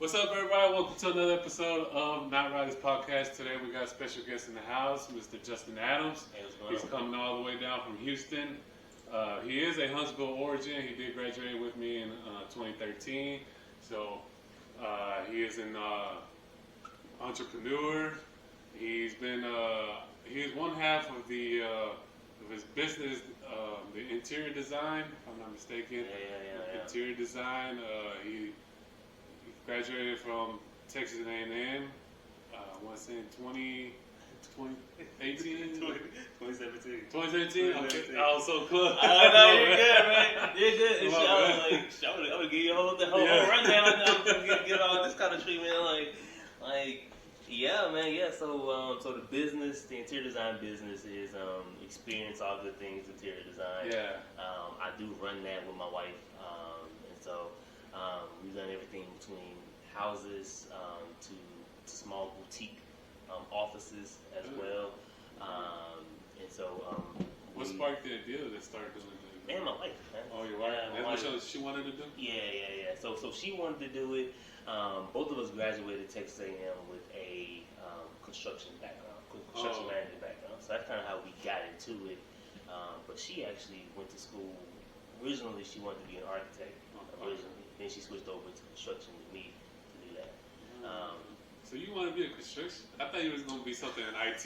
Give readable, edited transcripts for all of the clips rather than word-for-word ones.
What's up, everybody? Welcome to another episode of Not Riders Podcast. Today we got a special guest in the house, Mr. Justin Adams. Hey, what's going He's on? coming all the way down from Houston. He is a Huntsville origin. He did graduate with me in 2013. So he is an entrepreneur. He's been he is one half of the of his business, the interior design. If I'm not mistaken. Yeah. Interior design. He graduated from Texas A&M. I want to say in 2018? 2017. 2017? Okay. I was so close. No, you're good, man. You're good. And I would give you the whole rundown. Get all this kind of treatment. Yeah, man. Yeah. So the business, the interior design business is experience all good things interior design. Yeah. I do run that with my wife, and so we've done everything between houses to small boutique offices as well. And so What sparked the idea to start doing that? and my wife, man. Oh, your wife? Yeah, That's what she wanted to do? Yeah. So she wanted to do it. Both of us graduated Texas A&M with a construction background, construction management background. So that's kind of how we got into it. But she actually went to school. Originally, she wanted to be an architect. Originally, then she switched over to construction with me to do that. So you want to be a construction? I thought you was going to be something in IT.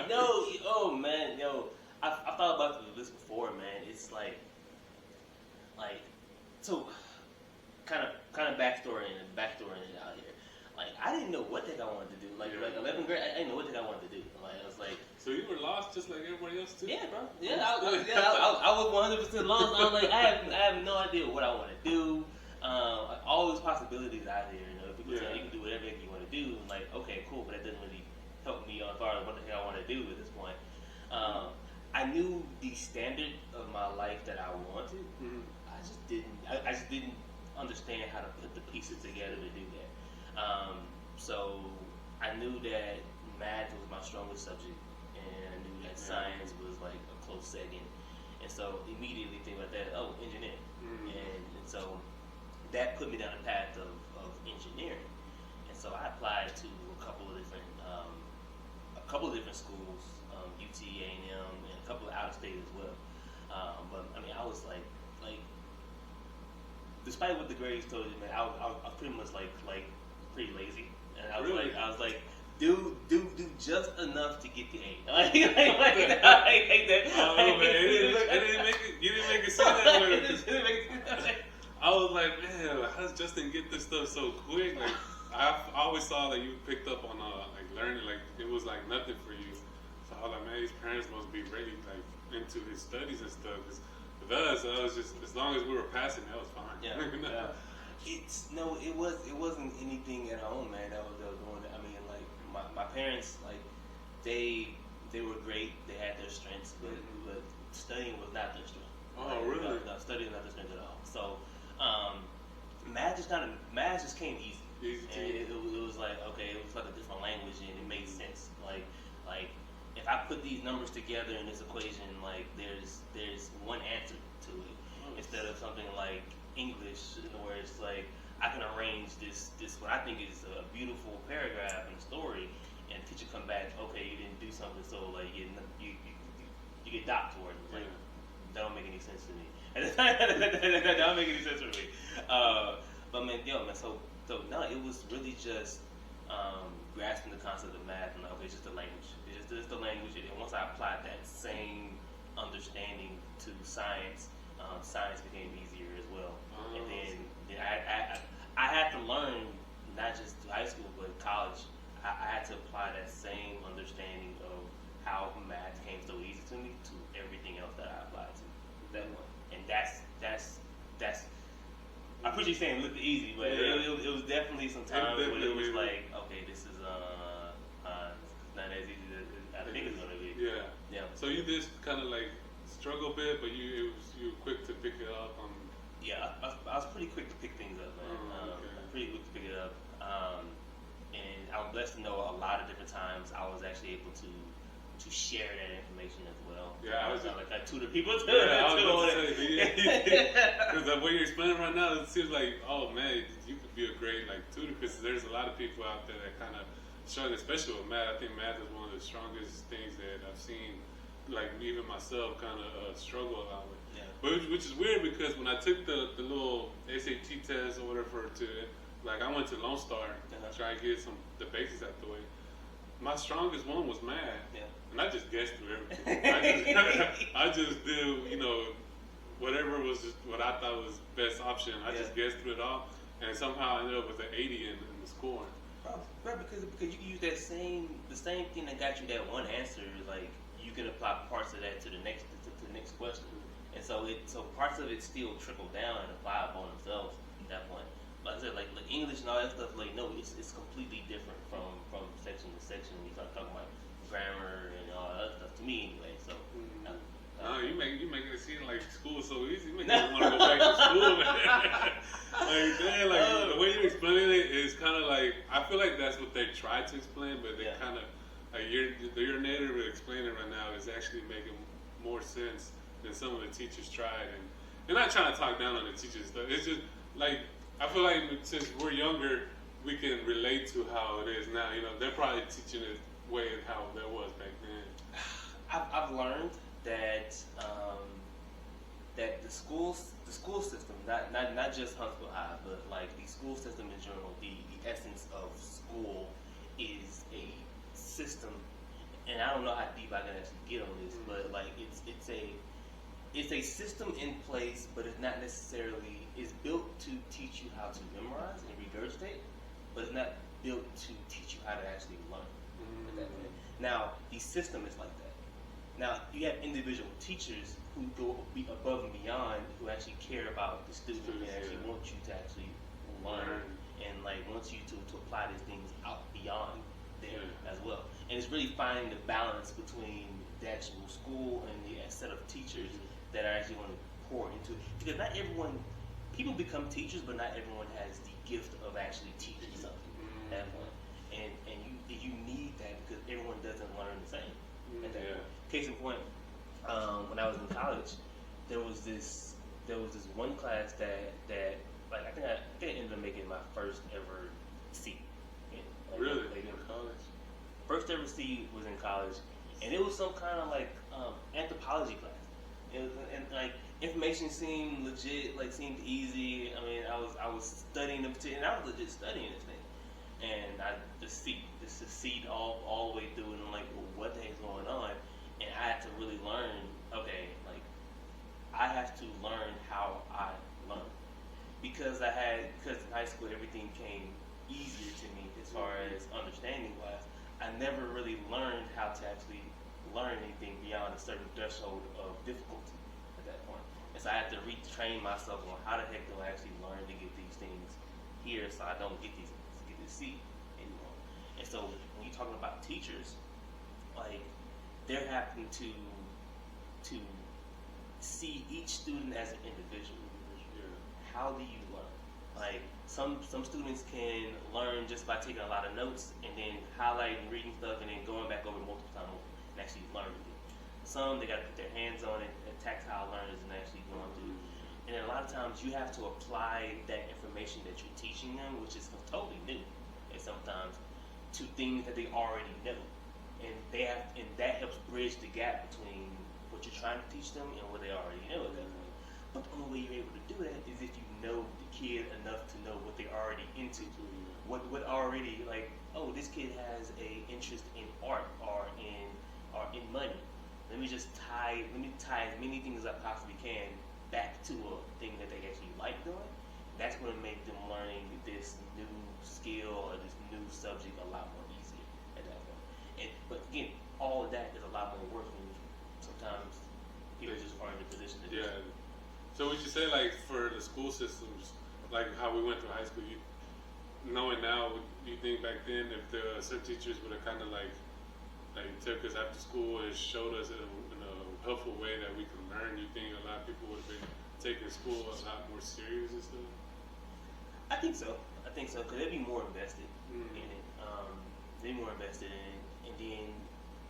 No, I thought about this before, man. It's like, so, kind of backstory out here. Like, I didn't know what the heck I wanted to do. Like 11th grade, I didn't know what the heck I wanted to do. Like, I was like, So you were lost just like everybody else too? yeah, bro. Yeah, I was 100% lost. I was like, I have no idea what I want to do. All those possibilities out there. You know, people say you can do whatever you want to do. I'm like, okay, cool, but that doesn't really help me as far as what the heck I want to do at this point. I knew the standard of my life that I wanted. Mm-hmm. I just didn't understand how to put the pieces together to do that. So I knew that math was my strongest subject, and I knew that science was like a close second. And so immediately think about that. Oh, engineering. Mm-hmm. And so that put me down the path of engineering. And so I applied to a couple of different schools, UT, A&M, and a couple of out of state as well. But I mean, I was like, despite what the grades told you, man, I was pretty much like pretty lazy, and I was like, do just enough to get the A. Like that. Oh man, you didn't make it seem that way. I was like, man, how does Justin get this stuff so quick? Like, I always saw that you picked up on like learning, like it was like nothing for you. So I was like, man, his parents must be really like into his studies and stuff. Cause with us, I was just as long as we were passing, that was fine. Yeah. It wasn't anything at home, man. That was doing it. I mean, like my parents, like they were great. They had their strengths, but studying was not their strength. Oh, really? No, studying was not their strength at all. So math just came easy. And it was like, okay, it was like a different language, and it made sense. Like if I put these numbers together in this equation, like there's one answer to it, instead of something like English, where it's like I can arrange this what I think is a beautiful paragraph and story, and the teacher come back, okay, you didn't do something, so like you get docked for it. It's like, that don't make any sense to me. That don't make any sense for me. But man, so no, it was really just grasping the concept of math, and like, okay, it's just the language. It's just the language, and once I applied that same understanding to science, science became easier as well. And then I had to learn, not just high school, but college. I had to apply that same understanding of how math came so easy to me to everything else that I applied to that one. And that's I appreciate saying it looked easy, but it was definitely some times when it was like, okay, this is not as easy as I think it's gonna be. Yeah. So you just kind of like struggle a bit, but you were quick to pick it up. Yeah, I was pretty quick to pick things up, man. Pretty quick to pick it up. And I was blessed to know a lot of different times I was actually able to share that information as well. Yeah, I was like I tutor people too. Yeah, I was about to say, because the way you're explaining right now, it seems like, oh man, you could be a great like tutor, because there's a lot of people out there that kind of struggle, especially with math. I think math is one of the strongest things that I've seen, like even myself, kind of struggle a lot with. Yeah. But which is weird, because when I took the little SAT test or whatever like I went to Lone Star to try and get the basics out the way. My strongest one was math. Yeah. And I just guessed through everything. I just did, whatever was what I thought was best option. I just guessed through it all, and somehow I ended up with an 80 in the score. Right, because you can use the same thing that got you that one answer. Like you can apply parts of that to the next question, and so parts of it still trickle down and apply upon themselves at that point. Like I said, like English and all that stuff, like no, it's completely different from section to section. We start talking about grammar and all that stuff. To me, anyway. So. No, you making it seem like school is so easy. You make me want to go back to school, man. The way you're explaining it is kind of like, I feel like that's what they try to explain, but they kind of, like your native explaining right now is actually making more sense than some of the teachers tried. And they're not trying to talk down on the teachers, though. It's just like, I feel like since we're younger, we can relate to how it is now. They're probably teaching it way how that was back then. I've learned that that the school system, not just Huntsville High, but like the school system in general, the essence of school is a system, and I don't know how deep I can actually get on this, but like it's a system in place, but it's not necessarily, it's built to teach you how to memorize and regurgitate, but it's not built to teach you how to actually learn. Now the system is like that. Now, you have individual teachers who go above and beyond, who actually care about the student and actually want you to actually learn and like want you to apply these things out beyond there as well. And it's really finding the balance between the actual school and the set of teachers that are actually going to pour into it. Because not everyone, people become teachers, but not everyone has the gift of actually teaching something at that point. And you need that, because everyone doesn't learn the same at that point. Case in point, when I was in college, there was this one class that like I think I ended up making my first ever C. Really? In college. First ever C was in college, and it was some kind of like anthropology class. And like information seemed legit, like seemed easy. I mean, I was studying the material, and I was legit studying this thing, and I just succeed all the way through, and I'm like, well, what the heck's going on? And I had to really learn, okay, like, I have to learn how I learn. Because in high school everything came easier to me as far as understanding-wise, I never really learned how to actually learn anything beyond a certain threshold of difficulty at that point. And so I had to retrain myself on how the heck do I actually learn to get these things here so I don't get this C anymore. And so when you're talking about teachers, like, they're having to see each student as an individual. How do you learn? Like some students can learn just by taking a lot of notes and then highlighting, reading stuff, and then going back over multiple times and actually learning it. Some, they got to put their hands on it, and tactile learners, and actually going through. And then a lot of times you have to apply that information that you're teaching them, which is totally new, and sometimes to things that they already know. And that helps bridge the gap between what you're trying to teach them and what they already know at that point. But the only way you're able to do that is if you know the kid enough to know what they're already into. What already, like, oh, this kid has a interest in art or in money. Let me tie as many things as I possibly can back to a thing that they actually like doing. That's going to make them learning this new skill or this new subject a lot more easier at that point. But again, all of that is a lot more work, and sometimes people just aren't in a position to do it. So would you say, like, for the school systems, like how we went through high school, knowing now, you think back then if the some teachers would have kind of like took us after school and showed us in a helpful way that we could learn, you think a lot of people would have been taking school a lot more serious and stuff? I think so, because they'd be more invested in it. They'd be more invested in it. And then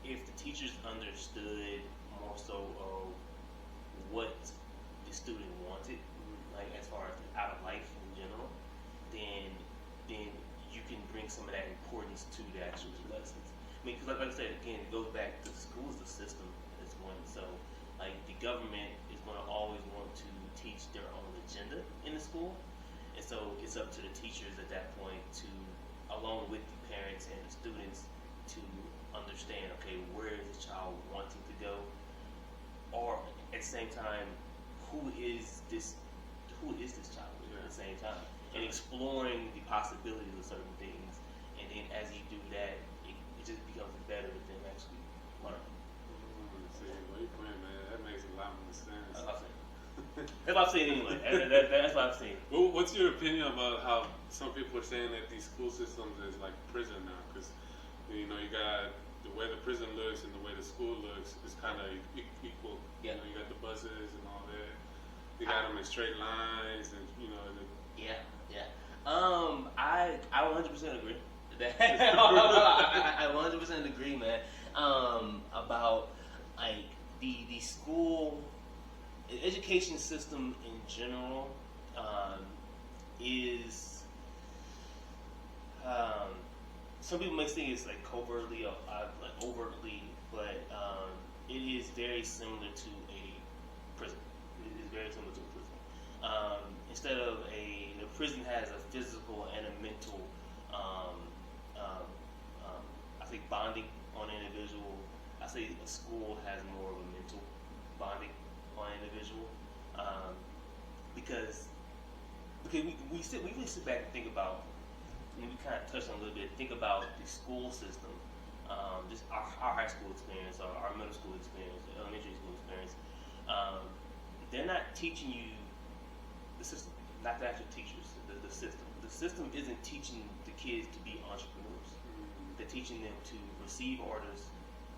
if the teachers understood more so of what the student wanted, like as importance to the actual lessons. I mean, because like I said, again, it goes back to the school as the system is one. So, like, the government is going to always want to teach their own agenda in the school. And so it's up to the teachers at that point to, along with the parents and the students, to understand, okay, where is the child wanting to go? Or at the same time, who is this child at the same time? And exploring the possibilities of certain things. And then as you do that, it just becomes better with them actually learning. See, what you playing, man? That makes a lot more sense. That's what I'm saying. That's what I'm saying anyway. That's what I'm saying. Well, what's your opinion about how some people are saying that these school systems is like prison now? Because, you know, you got the way the prison looks and the way the school looks is kind of equal. Yeah. You know, you got the buses and all that. You got them in straight lines and, you know. Yeah. I 100% agree. I 100% agree, man. About like the school education system in general is some people may think it's like covertly or like overtly, but it is very similar to a prison. It is very similar to a prison. Instead of the prison has a physical and a mental, I think bonding on an individual. I say a school has more of a mental bonding on an individual, because we really sit back and think about, and we kind of touched on a little bit. Think about the school system, just our high school experience, our middle school experience, elementary school experience. They're not teaching you the system, not the actual teachers, the system. The system isn't teaching the kids to be entrepreneurs. They're teaching them to receive orders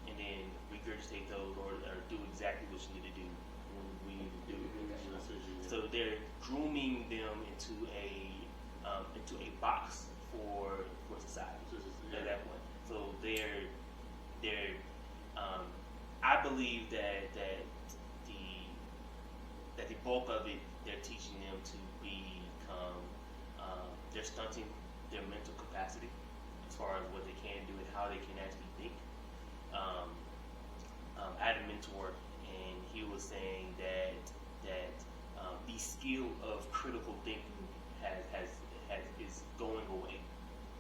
and then regurgitate those or do exactly what you need to do when we need to do it. So they're grooming them into a box for society at that point. So they're I believe that the bulk of it, they're teaching them to become, they're stunting their mental capacity as far as what they can do and how they can actually think. I had a mentor, and he was saying that the skill of critical thinking is going away.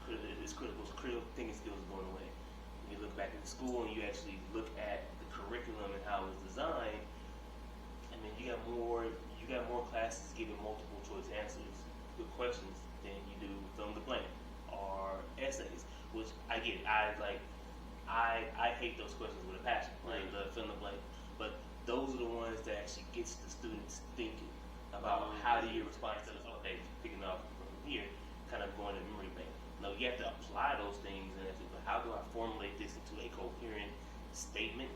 Critical thinking skills is going away. When you look back in school and you actually look at the curriculum and how it's designed, I mean, you got more classes giving multiple choice answers with questions than you do fill in the blank or essays, which I get. I hate those questions with a passion, like the fill in the blank. But those are the ones that actually gets the students thinking about how do you respond to okay, picking up from here, kind of going to memory bank. No, you have to apply those things and actually, but how do I formulate this into a coherent statement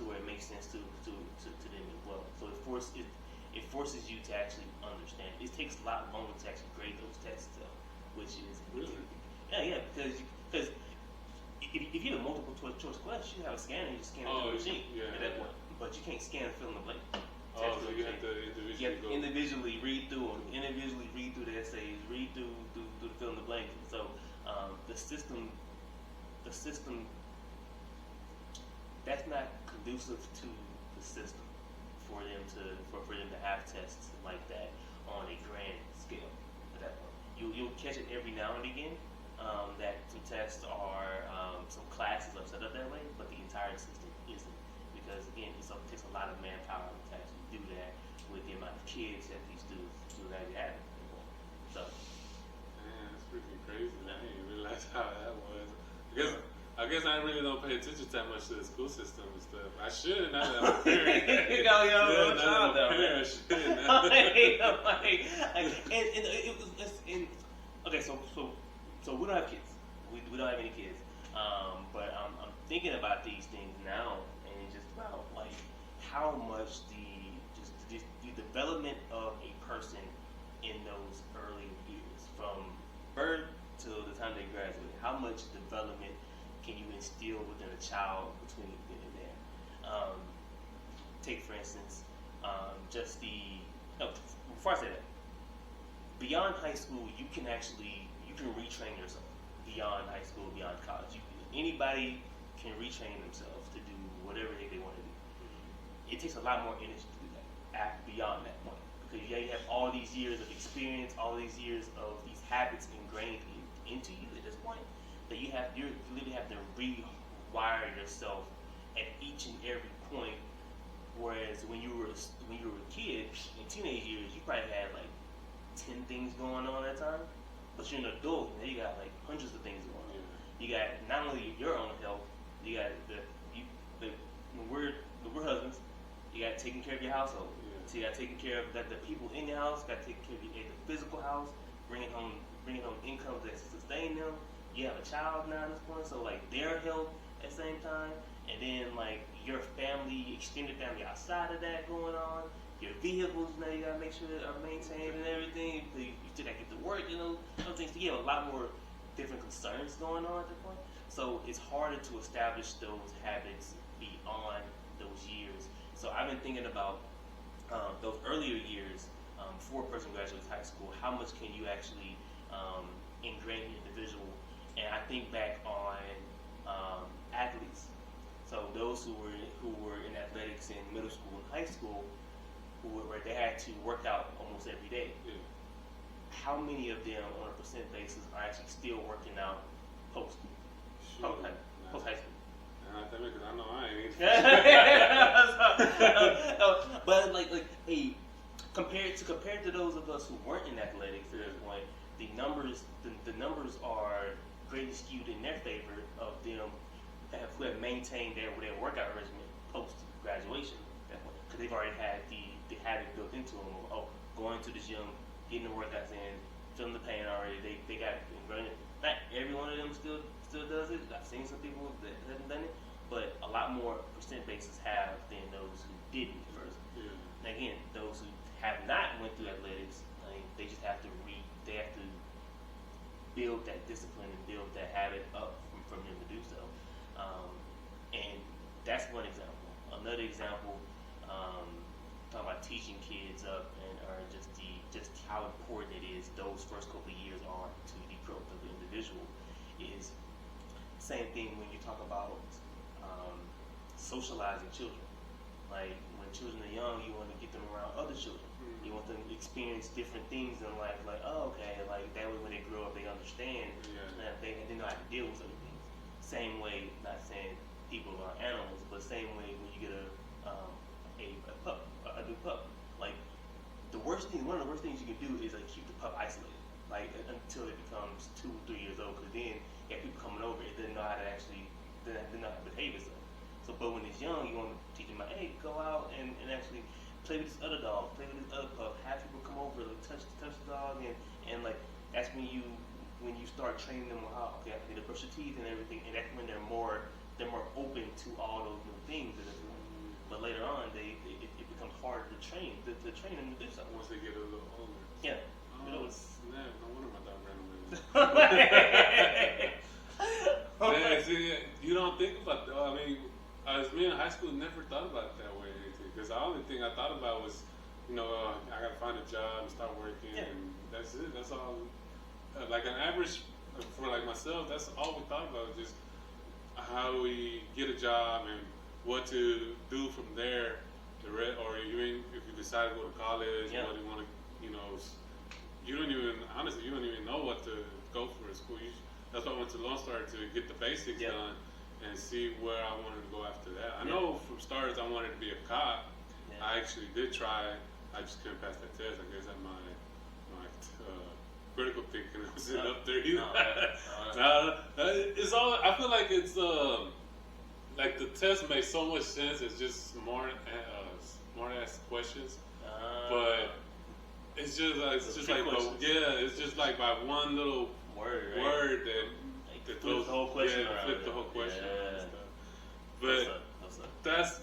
to where it makes sense to them as well. So it forces you to actually understand. It takes a lot longer to actually grade those tests, though, which is because if you have a multiple choice question, you have a scanner, you just scan it to the machine at that point. But you can't scan and fill in the blank. So you have to individually read through them, individually read through the essays, read through the fill in the blank. So the system that's not conducive to the system for them to have tests like that on a grand scale. At that point, you'll catch it every now and again. That some tests are some classes are set up that way, but the entire system isn't, because again, it takes a lot of manpower to actually do that with the amount of kids that these students actually have. So, man, that's freaking crazy. I didn't realize how that was. I guess I really don't pay attention that much to the school system and stuff. I should now that I'm a parent. Okay, so we don't have kids. We don't have any kids. But I'm thinking about these things now, and just about like how much the development of a person in those early years, from birth to the time they graduate, how much development can you instill within a child between then and there? Take for instance, before I say that, beyond high school, you can retrain yourself. beyond high school, beyond college. Anybody can retrain themselves to do whatever they want to do. It takes a lot more energy to do that beyond that point, because you have all these years of experience, all these years of these habits ingrained into you at this point that you literally have to rewire yourself at each and every point. Whereas when you were a kid in teenage years, you probably had like 10 things going on at a time. But you're an adult, now you got like hundreds of things going on. You got not only your own health, you got when we're husbands, you got taking care of your household. So you got taking care of the people in your house, got to take care of the physical house, bringing home income that sustain them. You have a child now at this point, so like their health at the same time, and then like your family, extended family outside of that going on. Your vehicles now you gotta make sure they are maintained and everything. You still gotta get to work, other things. You have a lot more different concerns going on at that point. So it's harder to establish those habits beyond those years. So I've been thinking about those earlier years before a person graduates high school. How much can you actually ingrain in the individual? And I think back on athletes. So those who were in athletics in middle school and high school, where they had to work out almost every day. Yeah. How many of them, on a percent basis, are actually still working out post high school? Because I know I ain't. But hey, compared to those of us who weren't in athletics at this point, the numbers are greatly skewed in their favor of them who have maintained their workout regimen post graduation, because they've already had the habit built into them of going to the gym, getting the workouts in, feeling the pain already. They got ingrained. Not every one of them still does it. I've seen some people that haven't done it, but a lot more percent bases have than those who didn't first. Yeah. And again, those who have not went through athletics, they just have to build that discipline and build that habit up from them to do so. And that's one example. Another example, talking about teaching kids up or just how important it is those first couple of years are to the growth of the individual is same thing when you talk about socializing children. Like when children are young, you want to get them around other children. Mm-hmm. You want them to experience different things in life. Like, oh, okay, like that way when they grow up, they understand that they know how to deal with certain things. Same way, not saying people are animals, but same way when you get a new pup. Like one of the worst things you can do is like keep the pup isolated, like until it becomes 2 or 3 years old. Because then you have people coming over, it doesn't know how to behave itself. So, but when it's young, you want to teach them, hey, go out and actually play with this other dog, play with this other pup. Have people come over, like touch the dog, and like that's when you start training them on how I need to brush your teeth and everything, and that's when they're more open to all those new things that they're doing. But later on, it becomes harder to train them to do something Once they get a little older. Yeah. Oh, snap! No wonder my dog ran away. Man, see, you don't think about that. I mean, as me in high school, never thought about it that way. Because the only thing I thought about was, I gotta find a job and start working, and that's it. That's all. Like an average for like myself, that's all we thought about. Just how do we get a job and what to do from there. Or even if you decide to go to college, what do you want to, you don't even know what to go for at school. That's why I went to Lone Star to get the basics done and see where I wanted to go after that. I know from starters I wanted to be a cop. Yeah. I actually did try. I just couldn't pass that test. I guess that my critical thinking wasn't up there either. It's all. I feel like it's like the test makes so much sense. It's just smart ass questions, but it's just like it's just like by one little word that throws the whole question around. Flip the whole question around and stuff. But that's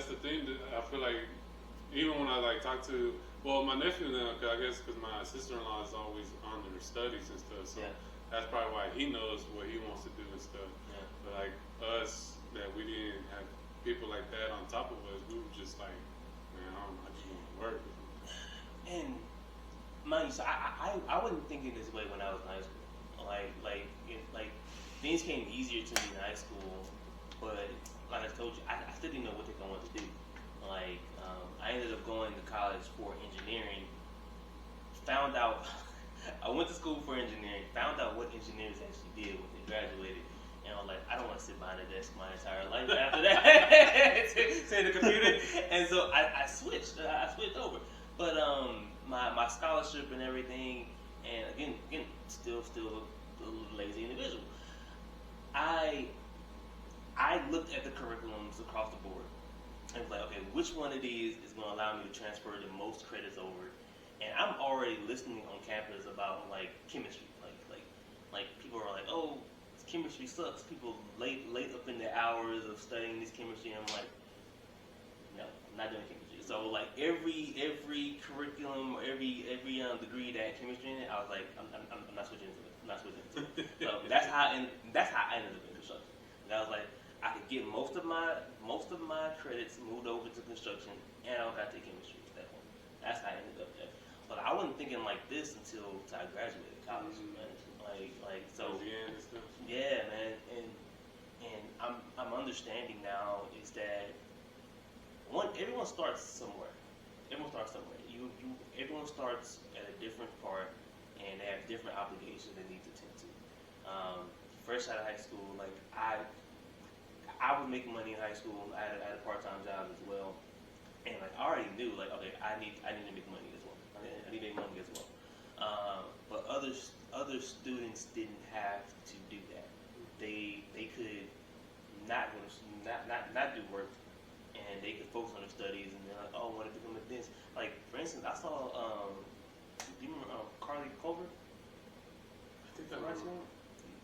the thing that I feel like even when I like talk to my nephew now, because my sister-in-law is always on their studies and stuff, so that's probably why he knows what he wants to do and stuff. Yeah. But like us, that we didn't have people like that on top of us, we were just like, man, I just want to work. And mind you, so I wasn't thinking this way when I was in high school. Like things came easier to me in high school, but like I told you, I still didn't know what I wanted to do. Like I ended up going to college for engineering. Found out I went to school for engineering. Found out what engineers actually did when they graduated. And I was like, I don't want to sit behind a desk my entire life after that. to the computer. And so I switched. I switched over. But my scholarship and everything, and again, still a little lazy individual. I looked at the curriculums across the board and was like, okay, which one of these is going to allow me to transfer the most credits over? And I'm already listening on campus about like chemistry, like people are like, oh, chemistry sucks. People late up in the hours of studying this chemistry, and I'm like, no, I'm not doing chemistry. So like every curriculum or every degree that had chemistry in it, I was like, I'm not switching into it. I'm not switching into it. So that's how I ended up in construction. And I was like, I could get most of my credits moved over to construction, and I don't got to take chemistry at that point. That's how I ended up there. But I wasn't thinking like this until I graduated college, man. Like so. Yeah, man. And I'm understanding now is that everyone starts somewhere. Everyone starts at a different part, and they have different obligations they need to tend to. Fresh out of high school, like I was making money in high school. I had a part-time job as well, and like I already knew like, okay, I need to make money as well. I need to make money as well. But other students didn't have to do that. They could not do work, and they could focus on their studies, and they're like, oh, I want to become a dentist. Like for instance, I saw do you remember Carly Culver? I think I remember.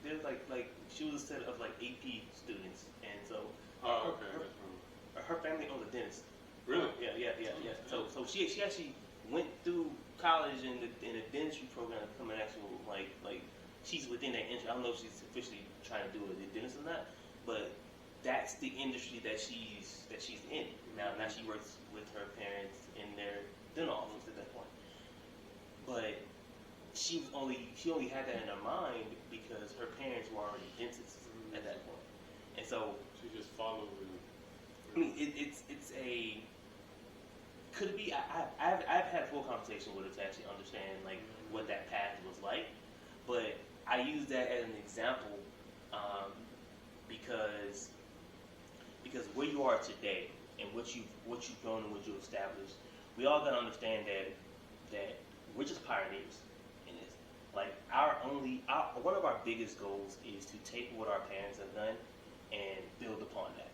There's like she was a set of like AP students, and so her family owns a dentist. Really? Yeah. So she actually went through college in a dentistry program to become an actual like she's within that industry. I don't know if she's officially trying to do a dentist or not, but that's the industry that she's in now. Now she works with her parents in their dental office at that point. But she only had that in her mind because her parents were already dentists at that point, and so she just followed. I mean, it's a. Could it be? I've had a full conversation with her to actually understand like what that path was like, but I use that as an example because where you are today and what you've grown and what you've established, we all gotta understand that we're just pioneers in this. Like one of our biggest goals is to take what our parents have done and build upon that.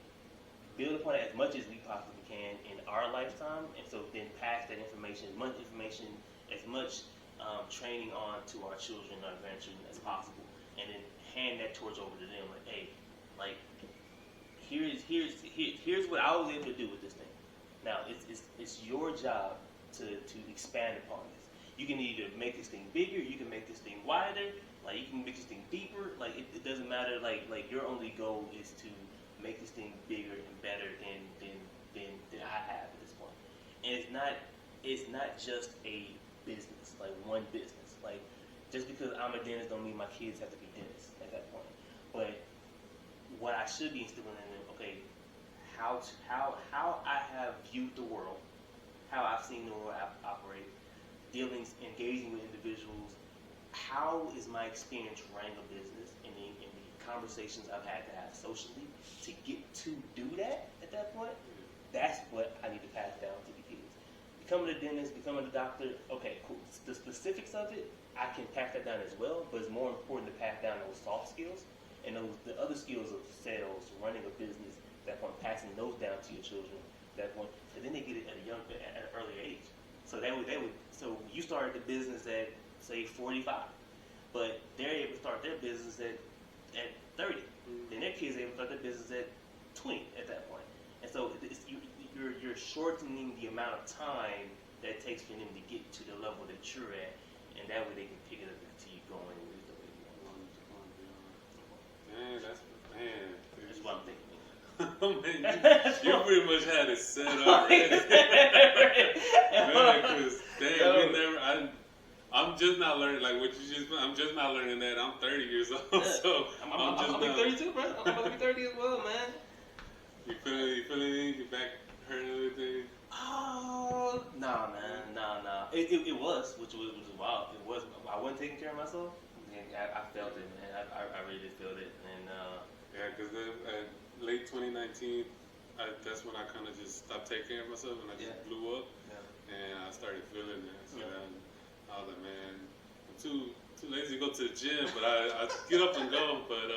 Build upon it as much as we possibly can in our lifetime, and so then pass that information, as much training on to our children, our grandchildren as possible, and then hand that torch over to them. Like, hey, like here's what I was able to do with this thing. Now it's your job to expand upon this. You can either make this thing bigger, you can make this thing wider, like you can make this thing deeper. Like it doesn't matter. Like your only goal is to make this thing bigger and better than I have at this point. And it's not just a business, like one business. Like just because I'm a dentist don't mean my kids have to be dentists at that point. But what I should be instilling in them, okay, how I have viewed the world, how I've seen the world operate, dealings, engaging with individuals, how is my experience running a business in the conversations I've had to have socially to get to do that at that point. That's what I need to pass down to the kids. Becoming a dentist, becoming a doctor, okay, cool. The specifics of it, I can pass that down as well, but it's more important to pass down those soft skills and the other skills of sales, running a business, at that point, passing those down to your children at that point, and then they get it at an earlier age. So so you started the business at say 45, but they're able to start their business at 30. Then their kids are able to start their business at 20 at that point. And so you're shortening the amount of time that it takes for them to get to the level that you're at, and that way they can pick it up and continue going with the way you want. Man, that's what I'm thinking. Man, you pretty much had it set up already. Man, because I'm I'm just not learning like what you just. I'm just not learning that. I'm 30 years old, so I'm just. I'm 32, bro. I'm about to be 30 as well, man. You feeling it? Your back hurt and everything? Oh, nah, man, nah. It was, which was wild. It was. I wasn't taking care of myself. And I felt it, man. I really did feel it, and yeah, because late 2019, that's when I kind of just stopped taking care of myself, and I just blew up, and I started feeling it. So then I was like, man, I'm too lazy to go to the gym, but I get up and go. But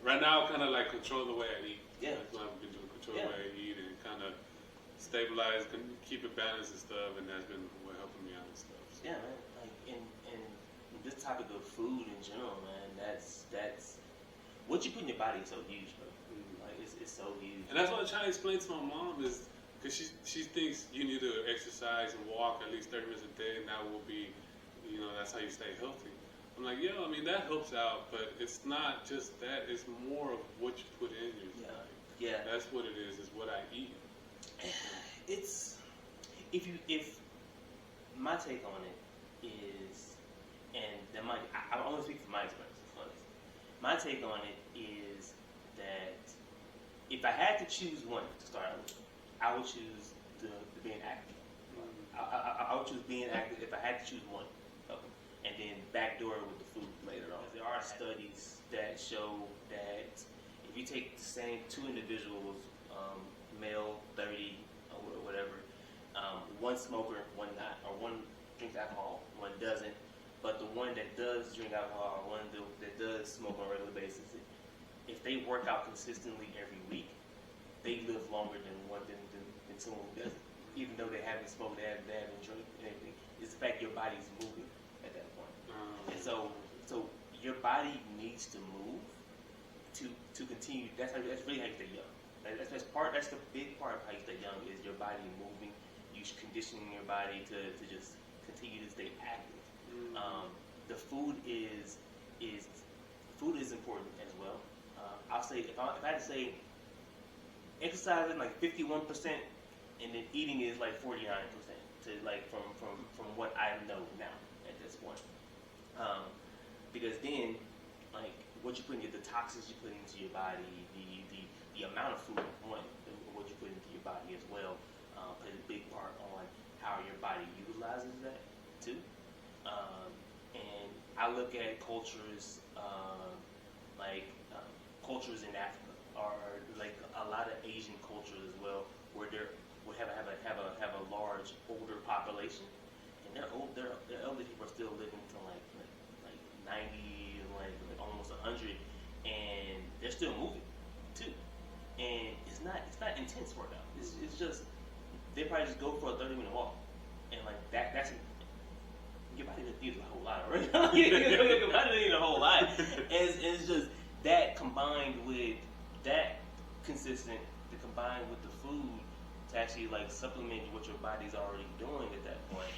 right now, I kind of like control the way I eat. Yeah, that's what I've been doing, control the way I eat, and kind of stabilize, keep it balanced and stuff, and that's been what helping me out and stuff. So. Yeah, man. Like in this topic of food in general, man. That's what you put in your body is so huge, bro. Like it's so huge. And that's what I try to explain to my mom is because she thinks you need to exercise and walk at least 30 minutes a day, and that will be, that's how you stay healthy. I'm like, yeah, I mean that helps out, but it's not just that. It's more of what you put in your body. Yeah. That's what it is. Is what I eat. It's if my take on it is, and I only speak from my experience. My take on it is that if I had to choose one to start out with, I would choose the being active. I would choose being active if I had to choose one, and then backdoor with the food later on. There are studies that show that if you take the same two individuals, male, 30 or whatever, one smoker, one not, or one drinks alcohol, one doesn't. But the one that does drink alcohol, or one that does smoke on a regular basis, if they work out consistently every week, they live longer than someone who doesn't. Even though they haven't smoked, they haven't drank anything. It's the fact your body's moving at that point. And so your body needs to move to continue. That's really how you stay young. That's the big part of how you stay young is your body moving. You conditioning your body to just continue to stay active. The food is important as well. I'll say if I had to say, exercising like 51%, and then eating is like 49%. To like from what I know now at this point, because then like what you put into the toxins you put into your body, the amount of food what you put into your body as well plays a big part on how your body utilizes that too. And I look at cultures cultures in Africa, or like a lot of Asian cultures as well, where they have a large older population, and their elderly people are still living to like 90, like almost 100, and they're still moving too. And it's not intense workout. It's just they probably just go for a 30-minute walk, and like that's. Your body doesn't need a whole lot, right? Your body doesn't need a whole lot. It's just that combined with that combined with the food to actually like supplement what your body's already doing at that point,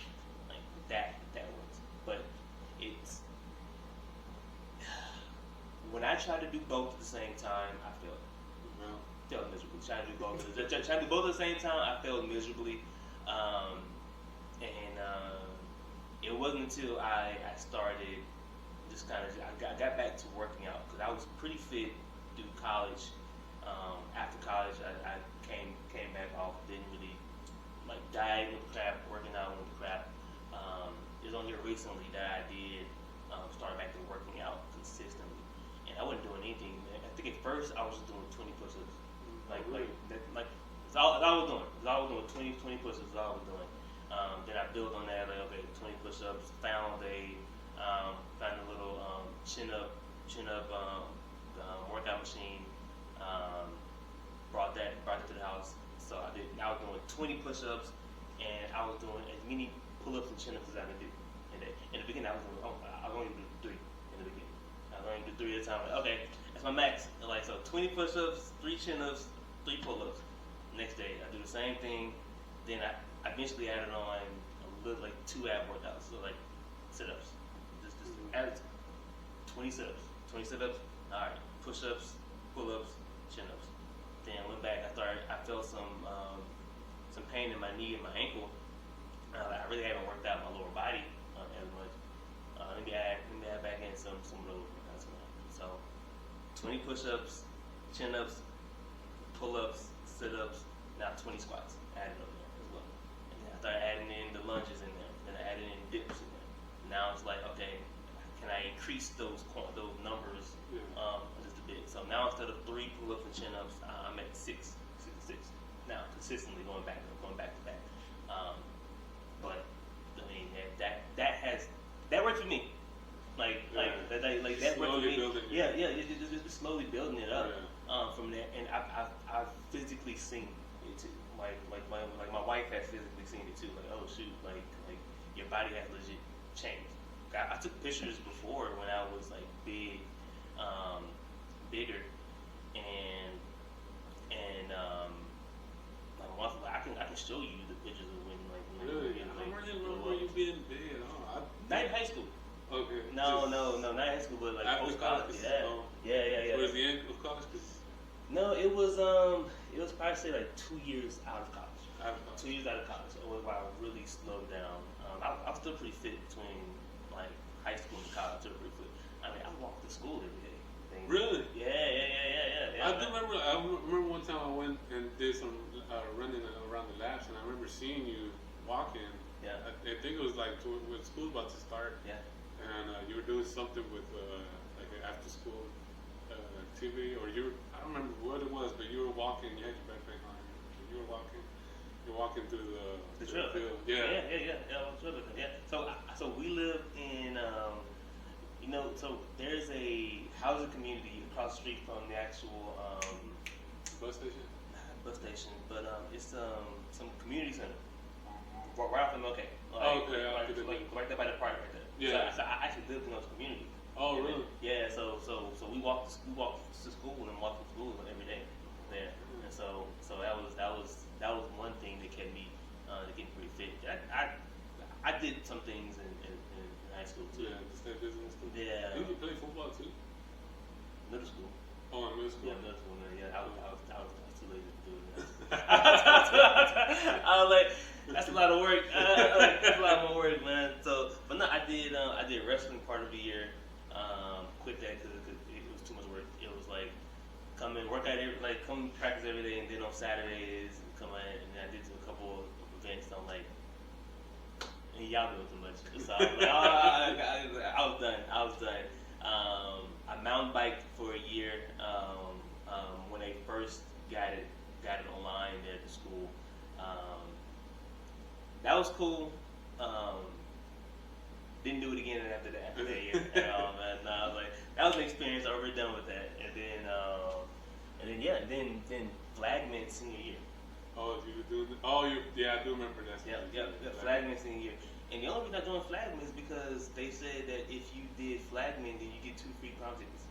like that works. But it's when I try to do both at the same time, I failed miserably. Trying to do both at the same time, I failed miserably, it wasn't until I started just kind of I got back to working out because I was pretty fit through college. After college, I came back off. Didn't really like diet with crap, working out with crap. It was only recently that I did start back to working out consistently, and I wasn't doing anything. I think at first I was just doing 20 push-ups, like that's all I was doing. I was doing 20 push-ups. That's all I was doing. Then I built on that, like, okay, 20 push-ups, found a little chin-up workout machine, brought that to the house. So I was doing 20 push-ups, and I was doing as many pull-ups and chin-ups as I could do. In the beginning, I was only doing 3 in the beginning. I was only doing 3 at a time. Like, okay, that's my max. Like, so 20 push-ups, 3 chin-ups, 3 pull-ups. Next day, I do the same thing. Then I eventually added on a little, like 2 ab workouts, so like sit-ups. Just added 20 sit-ups. 20 sit-ups, all right, push-ups, pull-ups, chin-ups. Then I went back, I felt some pain in my knee and my ankle. I really haven't worked out my lower body as much. let me add back in some of those. So 20 push-ups, chin-ups, pull-ups, sit-ups, now 20 squats added up there as well. And then I started adding in the lunges in there. Then I added in dips in there. Now it's like, okay, can I increase those numbers just a bit? So now instead of 3 pull-ups and chin-ups, I'm at 6. Now consistently going back to back. But I mean that worked for me. That worked for me. Just slowly building it up from there. And I've physically seen it too. Like my wife has physically seen it too. Like, oh shoot, like your body has legit changed. I took pictures before when I was like big, bigger, and I can show you the pictures of when really? I don't really remember you being big at all. Not in high school. Okay. No, not in high school, but like post college. Yeah. Towards the end of college? No, it was probably say like 2 years out of college. 2 years out of college. It was where I really slowed down. I was still pretty fit between like high school and college. Still pretty fit. I mean, I walked to school every day. Really? Yeah. I remember one time I went and did some running around the laps, and I remember seeing you walking. Yeah. I think it was like when school was about to start. Yeah. And you were doing something with like an after school activity, or I don't remember what it was, but you were walking. You had your backpack on. You were walking. You're walking through the trail. Field. Yeah. So we live in so there's a housing community across the street from the actual bus station. Bus station, but it's some community center right off in okay. Right there by the park right there. Yeah. So I actually lived in those communities. Oh, really? Yeah. So we walked to school and walked to school every day there. And so that was one thing that kept me getting pretty fit. I did some things in high school too. Yeah, to stay busy in school. Yeah. Did you play football too? Middle school. Oh, in middle school. Yeah, middle school. Yeah, I was too lazy to do it. I was like, that's a lot of work. That's a lot more work, man. So, but no, I did wrestling part of the year. Quit that because it was too much work. It was like come practice every day, and then on Saturdays come in, and then I did a couple of events. So I'm like, and y'all doing too much. So I was like, I was done. I mountain biked for a year when they first got it online there at the school. That was cool. Didn't do it again after that year. And I was like, that was an experience. I already done with that. And then Flagman senior year. Oh, you do? Oh, I do remember that. Yeah, Flagman senior year. And the only reason I joined Flagman is because they said that if you did Flagman, then you get 2 free prom tickets.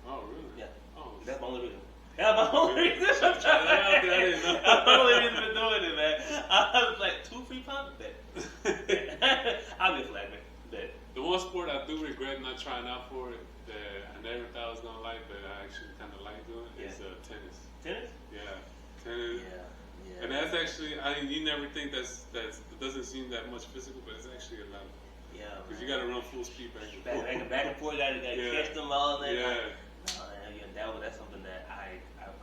Oh, really? Yeah. Oh, that's my only reason. That's my only reason. That's my only reason for doing it, man. I was like, 2 free prom tickets? I'll be a Flagman. Bet. The one sport I do regret not trying out for it that I never thought I was gonna like, but I actually kind of like doing is tennis. Tennis? Yeah, tennis. Yeah. And that's actually, you never think it doesn't seem that much physical, but it's actually a lot. Yeah. Because you got to run full speed back and forth. Back and forth, got to catch them all. And that's something that I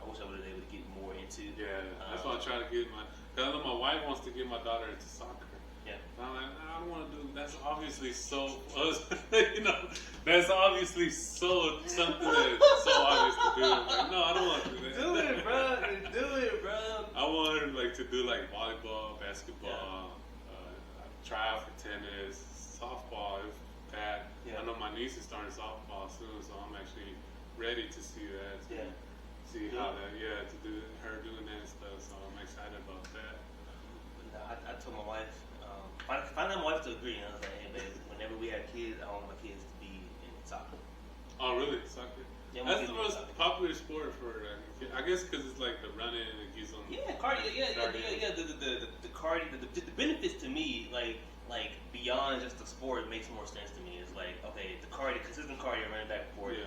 wish I would have been able to get more into. Yeah, that's why I'm trying to get because I know my wife wants to get my daughter into soccer. Yeah. And I'm like, I don't want to do. That's obviously so. That's obviously so something that's so obvious to do. Like, no, I don't want to do that. Do it, bro. I want her to do volleyball, basketball, try out for tennis, softball, that. Yeah. I know my niece is starting softball soon, so I'm actually ready to see that. See how that, to do her doing that and stuff. So I'm excited about that. I told my wife, finally my wife to agree. And I was like, hey, babe, whenever we have kids, I want my kids to be in soccer. Oh, really? Soccer? Yeah, that's the most popular sport for, I guess, because it's like the running and it gives them. Yeah, cardio. The cardio, the benefits to me, like beyond just the sport, makes more sense to me. It's like, okay, the cardio, consistent cardio, running back and forth. Yeah.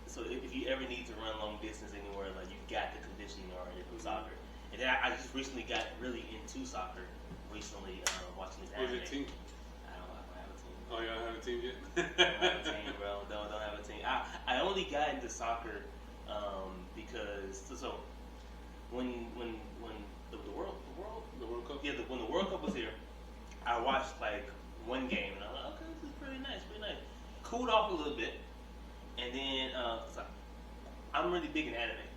So if you ever need to run long distance anywhere, like you've got the conditioning already from soccer. And then I just recently got really into soccer. Watching this anime. Who's your team? I don't have a team. Oh, you don't have a team yet? Don't have a team, bro. Don't have a team. I only got into soccer because so when the World Cup, yeah, when the World Cup was here, I watched like one game and I was like, okay, this is pretty nice. Cooled off a little bit, and then so I'm really big in anime,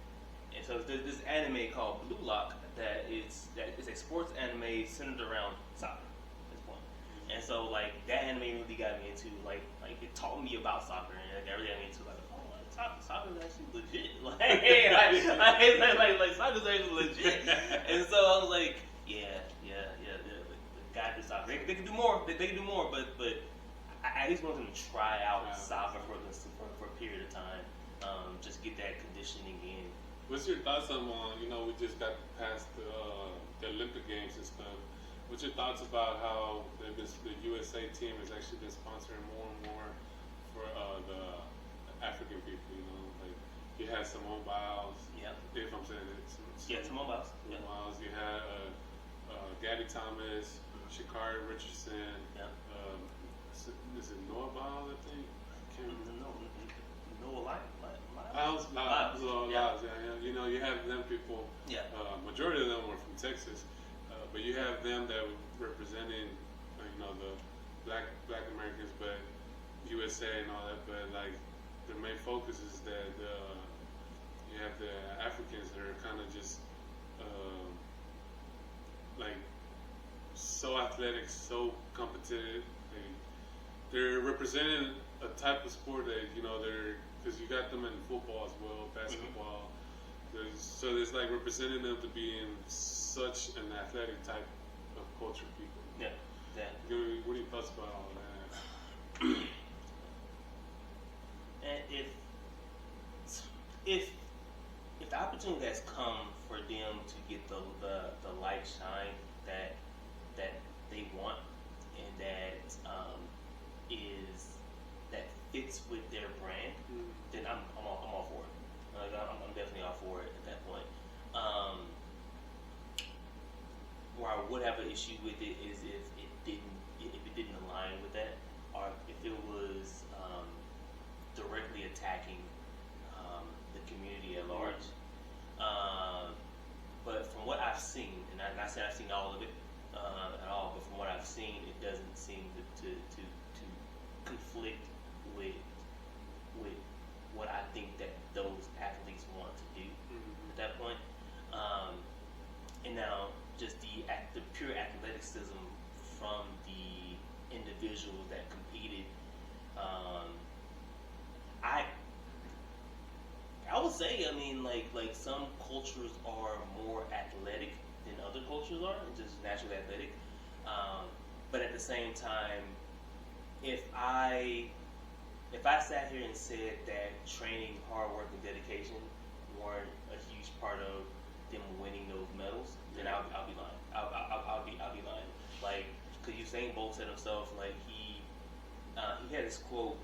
and so there's this anime called Blue Lock that is a sports anime centered around soccer at this point. And so like that anime really got me into like it taught me about soccer, and it really got me into like, oh, like, soccer is actually legit. Like soccer is actually legit. And so I was like, yeah, the guy did soccer. They can do more. They can do more, but I at least want them to try out soccer for a period of time, just get that conditioning in. What's your thoughts on, we just got past the Olympic Games and stuff. What's your thoughts about how the USA team has actually been sponsoring more and more for the African people, like you had Simone Biles, if I'm saying it. Simone Biles. You had Gabby Thomas, Sha'Carri Richardson, is it Noah Biles, I think? Noah Lyles. Yeah. You have them people. Yeah. Majority of them were from Texas, but you have them that were representing, the Black Americans, but USA and all that. But like the main focus is that you have the Africans that are kind of just like so athletic, so competitive. They're representing a type of sport that because you got them in football as well, basketball. So there's like representing them to be in such an athletic type of culture, people. Yeah. What are your thoughts about all that? And if the opportunity has come for them to get the light shine that they want, and that fits with their brand, then I'm all for it. Like, I'm definitely all for it at that point. Where I would have an issue with it is if it didn't align with that, or if it was directly attacking the community at large. But from what I've seen, and I'm not saying I've seen all of it at all, but from what I've seen, it doesn't seem to conflict with what I think that those athletes want to do at that point. And now just the pure athleticism from the individuals that competed, I would say, like some cultures are more athletic than other cultures are, just naturally athletic. But at the same time, if I sat here and said that training, hard work, and dedication weren't a huge part of them winning those medals, then I'll be lying. I'll be lying. Like, because Usain Bolt said himself, like he had this quote.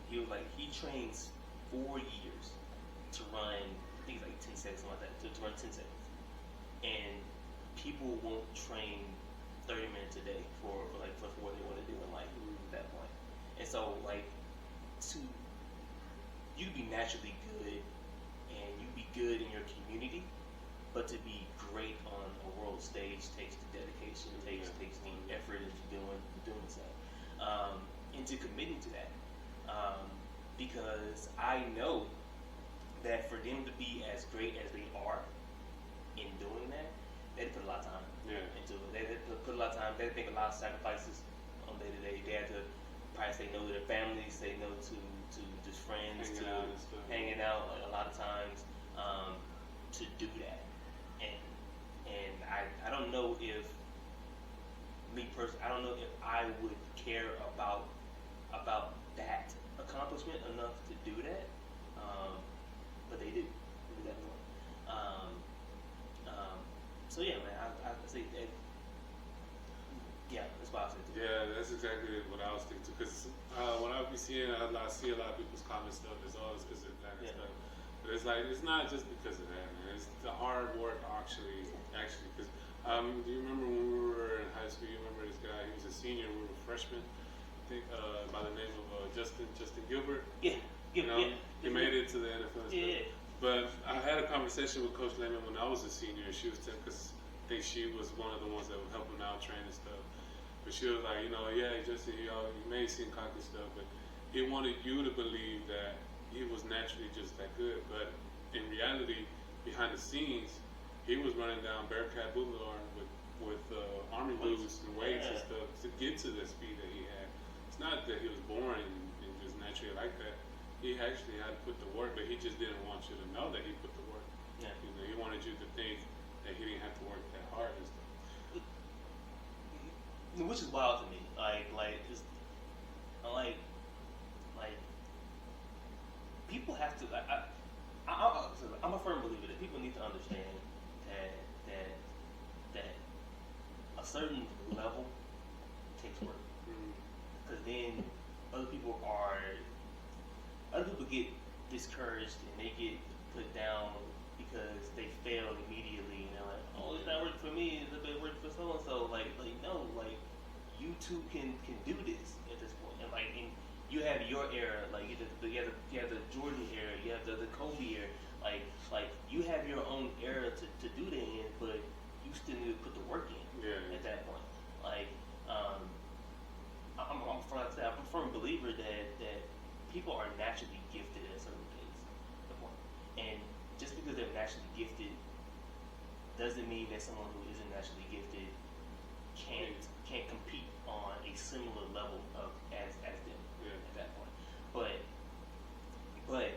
He was like, he trains 4 years to run, I think it's like 10 seconds, something like that, to run 10 seconds. And people won't train 30 minutes a day for what they want to do in life at that point. And so, like, you be naturally good and you be good in your community, but to be great on a world stage takes the dedication, takes the effort into doing so, into committing to that. Because I know that for them to be as great as they are in doing that, they put a lot of time into it. They put a lot of time. They make a lot of sacrifices on day to day. They have to probably say no to their families, say no to just friends, hanging out a lot of times to do that. And I don't know if me personally, I don't know if I would care about that accomplishment enough to do that, but they do at that point. So yeah, man, I say that. Yeah, that's what I said. Yeah, that's exactly what I was thinking too. Because when I be seeing, I see a lot of people's comment stuff. It's always because of that and stuff. But it's like it's not just because of that, man. It's the hard work actually. Because do you remember when we were in high school? You remember this guy? He was a senior. We were freshmen. think, by the name of Justin Gilbert. Yeah, You know, he made it to the NFL. Yeah. But I had a conversation with Coach Lehman when I was a senior, and she was because I think she was one of the ones that would help him out, train and stuff. But she was like, yeah, Justin, he may seem cocky stuff, but he wanted you to believe that he was naturally just that good. But in reality, behind the scenes, he was running down Bearcat Boulevard with army boots and weights and stuff to get to the speed that he had. It's not that he was born and just naturally like that. He actually had to put the work, but he just didn't want you to know that he put the work. Yeah. He wanted you to think that he didn't have to work that hard and stuff. Which is wild to me. People have to. I'm a firm believer that people need to understand that a certain level takes work. Because then other people get discouraged and they get put down because they fail immediately, and they're like, oh, it's not working for me, it's a bit working for so and so. No, you two can do this at this point. And you have your era, you have the Jordan era, you have the Kobe era, you have your own era to do that in, but you still need to put the work in at that point. I'm a firm believer that people are naturally gifted at certain things. And just because they're naturally gifted doesn't mean that someone who isn't naturally gifted can't compete on a similar level as them at that point. But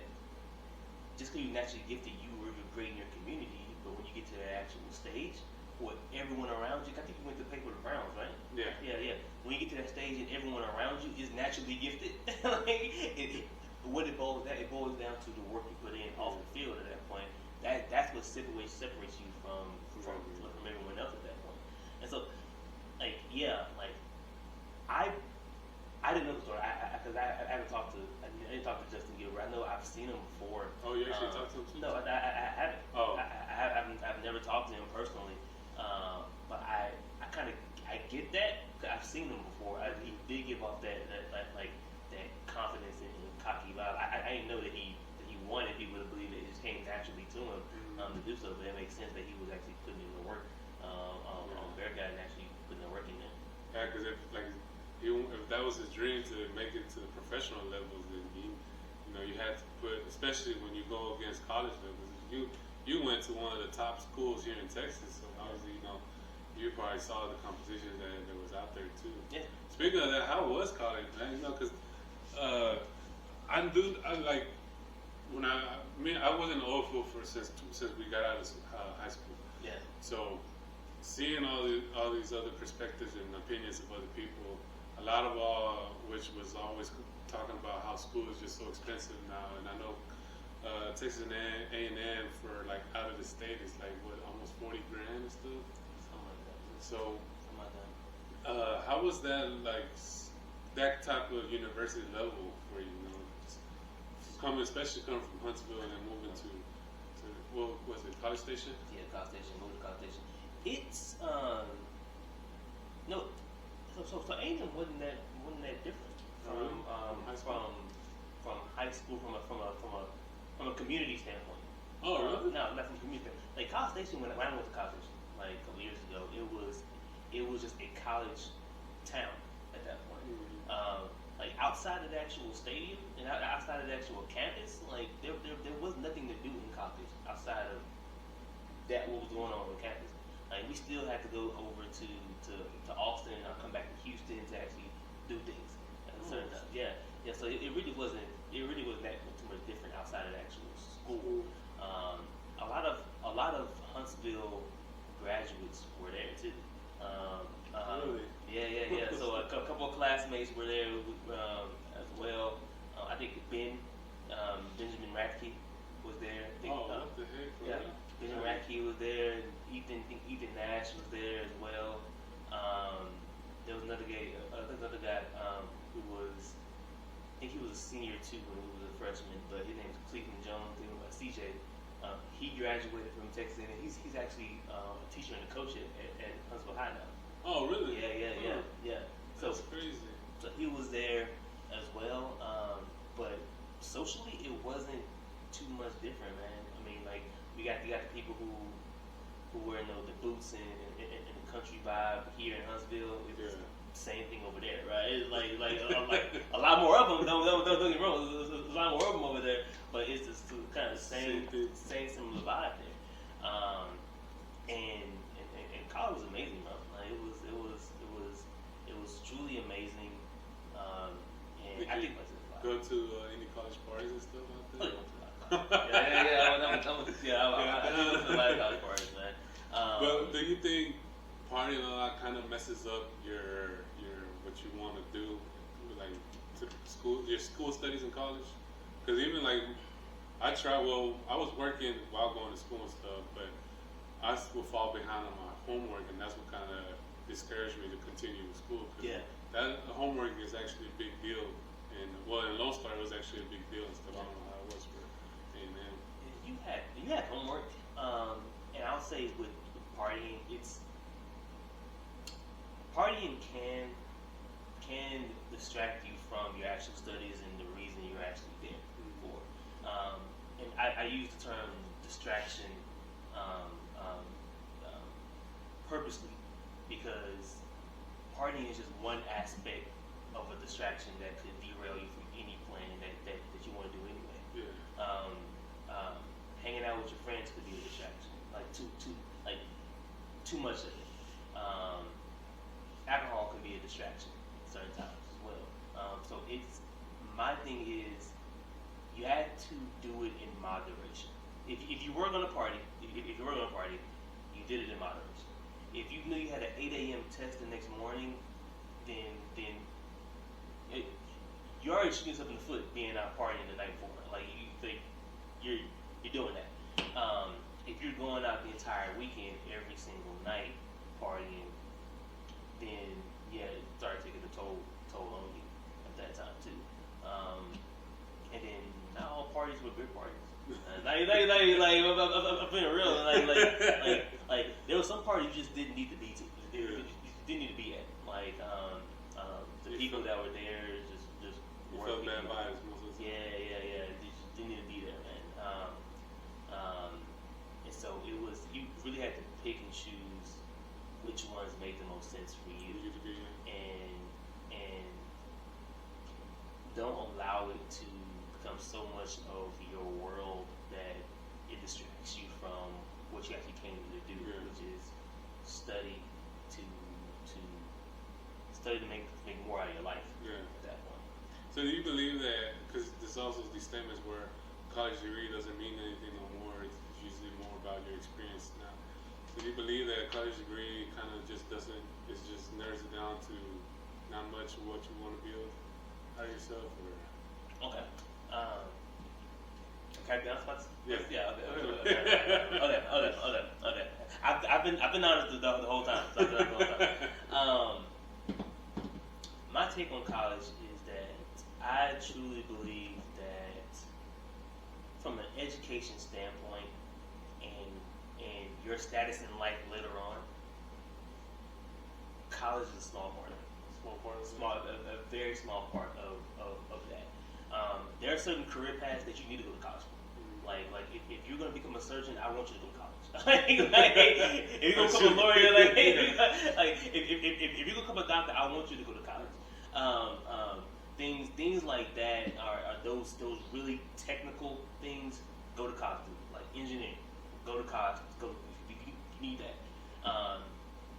just because you're naturally gifted, you're great in your community. But when you get to the actual stage, with everyone around you, I think you went to play for the Browns, right? Yeah. When you get to that stage and everyone around you is naturally gifted, it boils down to the work you put in off the field at that point. That's what separates you from everyone else at that point. And so, I didn't know the story because I didn't talk to Justin Gilbert. I know I've seen him before. Oh, you actually talked to him too? No, I haven't. Oh, I've never talked to him personally, but I get that because I've seen him before. He did give off that confidence and cocky vibe. I didn't know that he wanted people to believe that it just came naturally to him to do so. But it makes sense that he was actually putting in the work on Bearcat and actually putting the work in there. Yeah, because if that was his dream to make it to the professional levels, then you had to put, especially when you go against college levels. You went to one of the top schools here in Texas, so obviously you probably saw the competition that was out there too. Yeah. Speaking of that, how was college, man? Because I wasn't old fool since we got out of high school. Yeah. So seeing all these other perspectives and opinions of other people, a lot of which was always talking about how school is just so expensive now, and I know Texas A&M for out of the state is almost $40,000 and stuff. Something like that. So Something like that. how was that that type of university level for you? Especially coming from Huntsville and then moving to what was it, College Station? Yeah, College Station. Moved to College Station. It's no. So A&M wasn't that different from high school? from high school from a community standpoint. Oh, really? No, not from community. College Station, when I went to college a couple years ago, it was just a college town at that point. Outside of the actual stadium and outside of the actual campus, there was nothing to do in college outside of that what was going on campus. We still had to go over to Austin and come back to Houston to actually do things at a certain time. Yeah. So it really wasn't that too much different outside of the actual school. A lot of Huntsville graduates were there too. Really? Yeah. So a couple of classmates were there as well. I think Benjamin Ratke was there. What the heck? Yeah, Benjamin Ratke was there. Ethan Nash was there as well. There was another guy who was, I think he was a senior too when he was a freshman, but his name is Cleveland Jones. CJ. He graduated from Texas, and he's actually a teacher and a coach at Huntsville High now. Oh, really? Yeah. So that's crazy. So he was there. socially, it wasn't too much different, man. I mean, like you got the people who were in the boots and the country vibe here in Huntsville. It's the same thing over there, right? It's like a lot more of them. Don't get me wrong. There's a lot more of them over there, but it's just kind of the same similar vibe there. And college was amazing, bro. Like, it was truly amazing. And I think go to any college parties and stuff out there. I do go to a lot of college parties, man. But do you think partying a lot kind of messes up your what you want to do, like to your school studies in college? Because even like I was working while going to school and stuff, but I would fall behind on my homework, and that's what kind of discouraged me to continue with school. That homework is actually a big deal, and in Lone Star it was actually a big deal and stuff. I don't know how it was for A&M. You had homework, and I'll say with partying, partying can distract you from your actual studies and the reason you're actually there for. And I use the term distraction purposely, because partying is just one aspect of a distraction that could derail you from any plan that you want to do anyway. Hanging out with your friends could be a distraction, like too much of it. Alcohol can be a distraction certain times as well. So my thing is, you had to do it in moderation. If you were gonna party, you did it in moderation. If you knew you had an 8 a.m. test the next morning, then you're already shooting yourself in the foot being out partying the night before. Like, you think you're doing that. If you're going out the entire weekend, every single night partying, then it started taking a toll on you at that time too. And then not all parties were good parties. I'm being real. Like there was some parties you just didn't need to be to. You didn't need to be at. Like the people that were there just weren't. Bad vibes most of the time. Yeah. They just didn't need to be there, man. And so it was. You really had to pick and choose which ones made the most sense for you, and don't allow it to become so much of your world that it distracts you from what you actually came to do, which is study to make more out of your life at that point. So do you believe that, because there's also these statements where college degree doesn't mean anything no more, it's usually more about your experience now. So do you believe that a college degree kind of just narrows it down to not much of what you want to build out of yourself? Or? Okay. Can I be honest about this? Yeah. Okay. I've been honest the whole time. My take on college is that I truly believe that from an education standpoint and your status in life later on, college is a small part of it. A very small part of that. There are certain career paths that you need to go to college for. Like if you're going to become a surgeon, I want you to go to college. If you're going to become a lawyer, if you're going to become a doctor, I want you to go to college. Things like that are those really technical things. Go to college, like engineering. Go to college. You need that.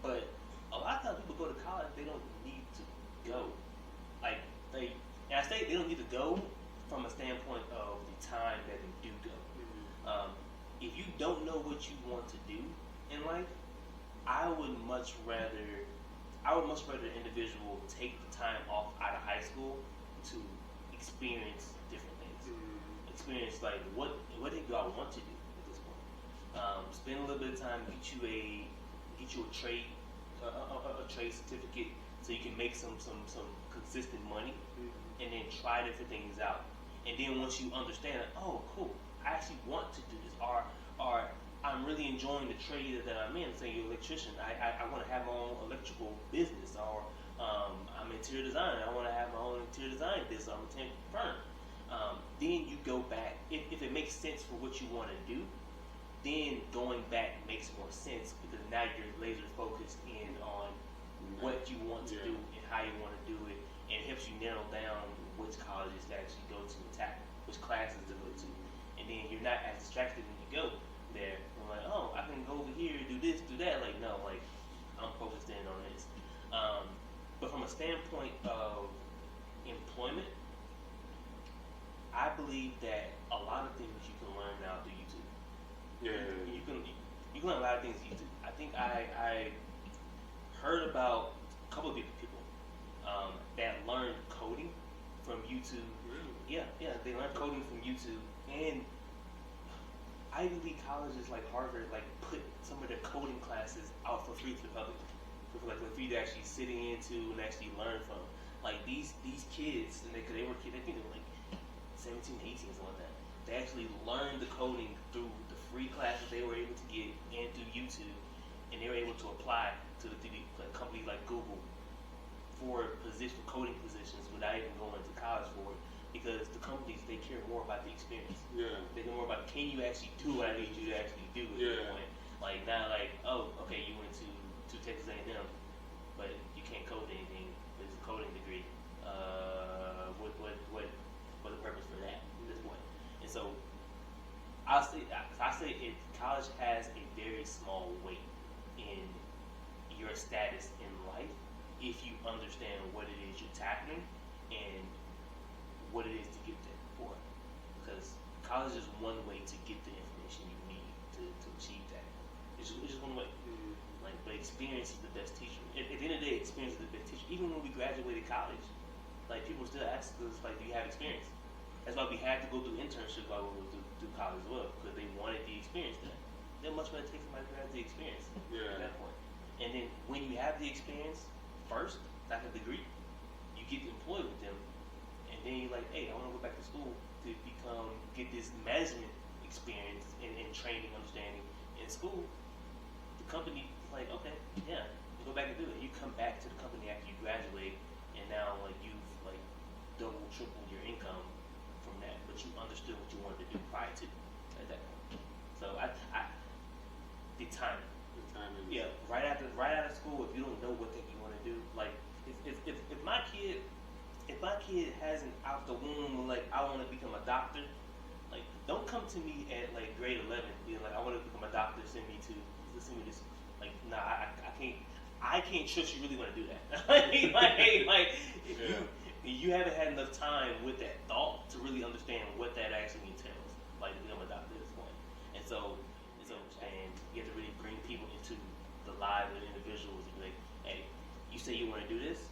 But a lot of times people go to college, they don't need to go. And I say they don't need to go from a standpoint of the time that they do go. If you don't know what you want to do in life, I would much rather an individual take the time off out of high school to experience different things. Experience like what do I want to do at this point? Spend a little bit of time, get you a trade certificate so you can make some consistent money, and then try different things out. And then once you understand that, oh cool, I actually want to do this, or I'm really enjoying the trade that I'm in. Say you're an electrician, I want to have my own electrical business, or I'm interior design, I want to have my own interior design business, I'm a temp firm. then you go back. If it makes sense for what you want to do, then going back makes more sense because now you're laser focused in on what you want to do and how you want to do it, and it helps you narrow down which colleges to actually go to and tackle, which classes to go to, and then you're not as distracted when you go there. I'm like, oh, I can go over here, do this, do that. Like, no, like I'm focused in on this. But from a standpoint of employment, I believe that a lot of things you can learn now through YouTube. You can learn a lot of things through YouTube. I think I heard about a couple of people that learned coding from YouTube. Really? Yeah, they learned coding from YouTube, and Ivy League colleges like Harvard like put some of their coding classes out for free to the public, for free to actually sit into and actually learn from. Like these kids, and they were kids, I think they were like 17, 18, something like that. They actually learned the coding through the free classes they were able to get and through YouTube, and they were able to apply to the companies like Google for coding positions without even going to college for it, because the companies, they care more about the experience. Yeah. They care more about, can you actually do what I need you to actually do at this point? Like now, like, oh, okay, you went to Texas A&M, but you can't code anything. It's a coding degree. What's the purpose for that at this point? And so I say college has a very small weight in your status in life if you understand what it is you're tackling and what it is to get there for. Because college is one way to get the information you need to achieve that. It's just one way. Like, but experience is the best teacher. At the end of the day, experience is the best teacher. Even when we graduated college, like people still ask us, like, do you have experience? That's why we had to go through internships while we were through college as well, because they wanted the experience there. They're much better take somebody who has the experience at that point. And then when you have the experience first, like a degree, you get employed with them, and then you're like, hey, I want to go back to school to get this management experience and training, understanding in school. The company is like, okay, yeah, you go back and do it. You come back to the company after you graduate, and now like you've like double, triple your income from that, but you understood what you wanted to do prior to at that point. So the timing. Yeah, right out of school, if you don't know what you want to do, like if my kid hasn't out the womb like I want to become a doctor, like don't come to me at like grade 11 being like I want to become a doctor, send me this. Like nah, I can't trust you really want to do that. You haven't had enough time with that thought to really understand what that actually entails, like to become a doctor at this point. And so you have to really bring people into the lives of individuals and be like, hey, you say you want to do this?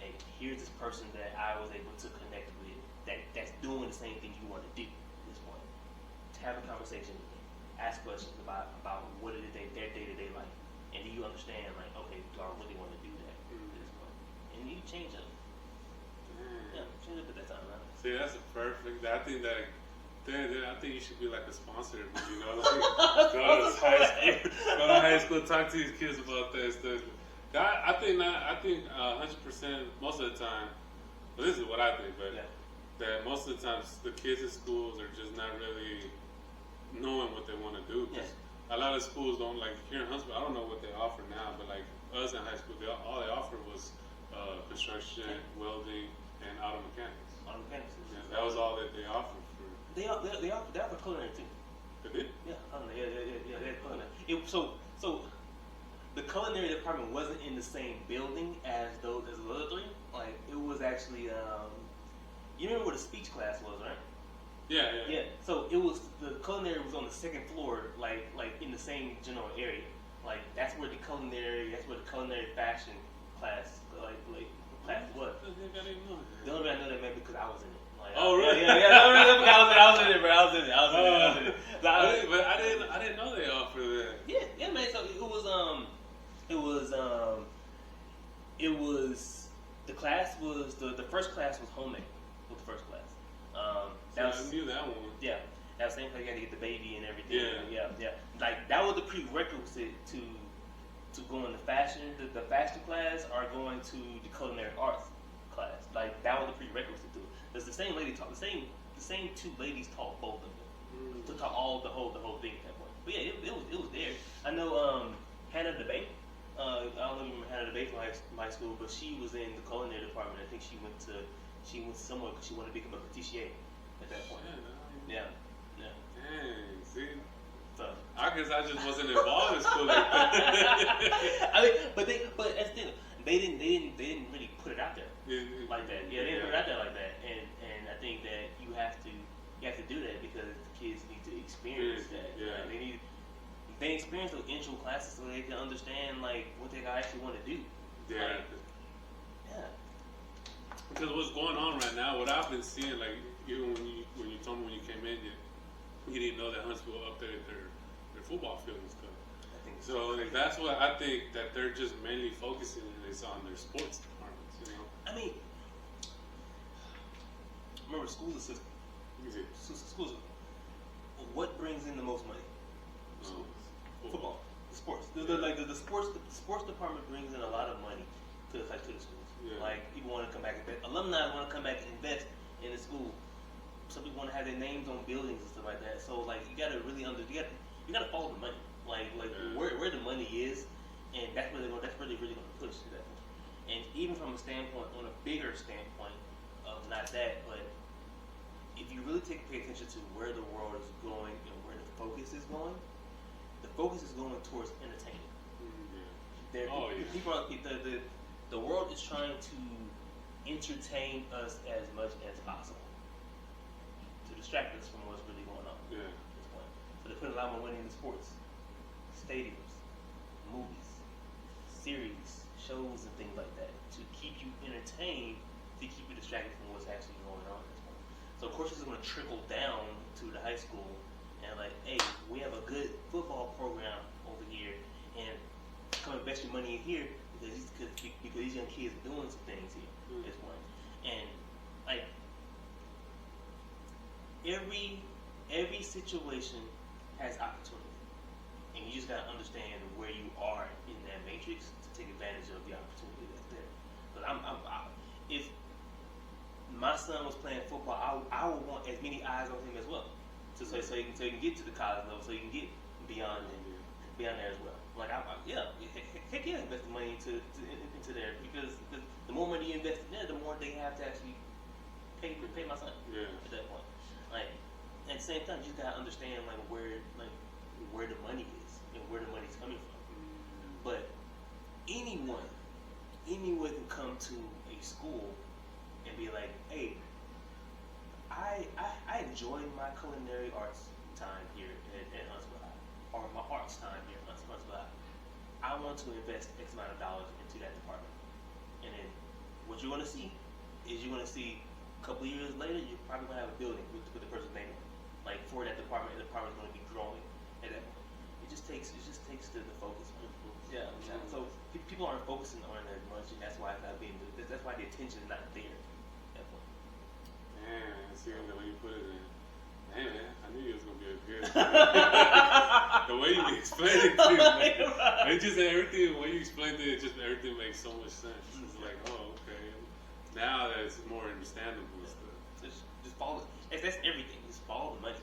Hey, here's this person that I was able to connect with that's doing the same thing you want to do at this point. To have a conversation with them, ask questions about what it is their day-to-day life. And then you understand, like, okay, do I really want to do that at this point? And you change up. Yeah, change up at that time, right? See, that's perfect. I think you should be like a sponsor, you know, like go to high school, talk to these kids about that stuff. I think 100% most of the time. Well, this is what I think, but that most of the times the kids in schools are just not really knowing what they want to do. A lot of schools don't, like here in Huntsville, I don't know what they offer now, but like us in high school, all they offered was construction, welding, and auto mechanics. That was all that they offered. They offer culinary too. They did? Yeah, culinary. Yeah, they had culinary. So the culinary department wasn't in the same building as the other three. Like it was actually, you remember where the speech class was, right? Yeah. So it was the culinary was on the second floor, like in the same general area. Like that's where the culinary fashion class, like class was. The only reason I know that maybe because I was in it. Like, oh really? Yeah. I was in it, bro. I was in it. But I didn't know they offered that. Yeah, man. So it was the class was the first class was homemade. Was the first class. I knew that one. Yeah, that was the same place you had to get the baby and everything. Yeah. Like that was the prerequisite to go in the fashion class or going to the culinary arts class. Like that was the prerequisite to it. Because the same lady taught the the same two ladies taught both of them. To taught the whole thing at that point. But yeah, it was there. I know Hannah DeBay. I don't remember Hannah DeBay from high school, but she was in the culinary department. I think she went somewhere because she wanted to become a patissier at that point. Yeah. Dang, see. So I guess I just wasn't involved in school like that. I mean, but that's the thing. They didn't really put it out there like that. Yeah, they didn't put it out there like that. And I think that you have to do that because the kids need to experience that. Yeah. They experience those intro classes so they can understand like what they actually want to do. Yeah. Like, yeah. Because what's going on right now, what I've been seeing, like even when you told me when you came in, you didn't know that Huntsville updated their football field and stuff. I think So like, that's what I think that they're just mainly focusing is on their sports departments. You know. I mean, remember school's a system. Schools. What brings in the most money? Football. The sports. The sports department brings in a lot of money to the schools. Yeah. Like people want to come back and invest. Alumni want to come back and invest in the school. Some people want to have their names on buildings and stuff like that. So like you gotta really you gotta follow the money. Like where the money is, and that's where they're really gonna push to that. And even from a standpoint, on a bigger standpoint of not that, but if you really pay attention to where the world is going and where the focus is going towards entertainment. People the world is trying to entertain us as much as possible to distract us from what's really going on. Yeah. At this point. So they put a lot more money into sports, stadiums, movies, series, shows, and things like that to keep you entertained, to keep you distracted from what's actually going on at this point. So of course it's going to trickle down to the high school and like, hey, we have a good football program over here, and come invest your money in here because these young kids are doing some things here at this point. And like every situation has opportunity, and you just gotta understand where you are in that matrix to take advantage of the opportunity that's there. But if my son was playing football, I would want as many eyes on him as well, so you can get to the college level, so you can get beyond there as well. Like heck yeah, invest the money into there because the more money you invest in there, the more they have to actually pay my son. Yeah. At that point, like at the same time, you just gotta understand where the money is and where the money's coming from. But anyone can come to a school and be like, hey, I enjoy my culinary arts time here at Huntsville High, or my arts time here at Huntsville High. I want to invest X amount of dollars into that department. And then what you're going to see is a couple of years later, you're probably going to have a building with the person's name on it. Like for that department, the department's going to be growing at that point. It just takes the focus. Yeah. So people aren't focusing on it as much, and that's why that's why the attention is not there at that point. Man, I see the way you put it in. Man, I knew you was gonna be a good. The way you explained it to me, it just everything. The way you explained it, everything makes so much sense. It's like, oh, okay. Now that it's more understandable and stuff. Just follow. That's everything. Just follow the money.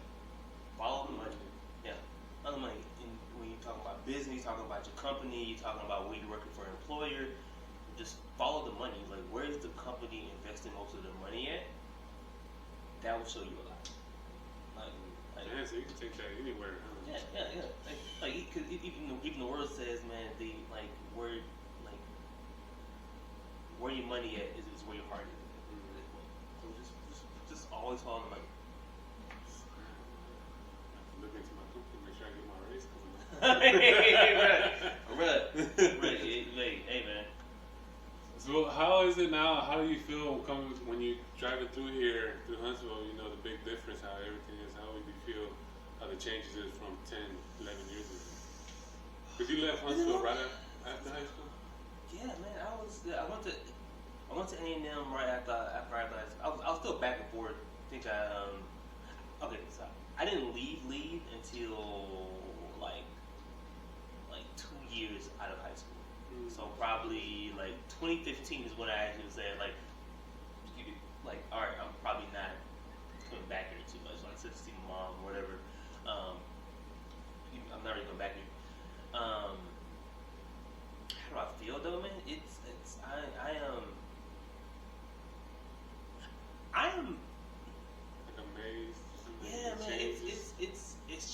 Follow the money. Yeah, follow the money. And when you talk about business, you talking about your company, you talking about where you're working for an employer. Just follow the money. Like, where is the company investing most of their money at? That will show you a lot. Yeah, so you can take that anywhere. Huh? Yeah. Cause even the word says, man, where your money at is where your heart is. So just always follow the money. Look into my company, make sure I get my raise coming. Hey, man. So how is it now? How do you feel when you driving through here, through Huntsville, you know, the big difference, how everything is, how would you feel, how the changes is from 10, 11 years ago? Because you left Huntsville right after high school? Yeah, man, I went to A&M right after high school. I was still back and forth. So I didn't leave until like 2 years out of high school. So probably 2015 is when I actually said all right, I'm probably not coming back here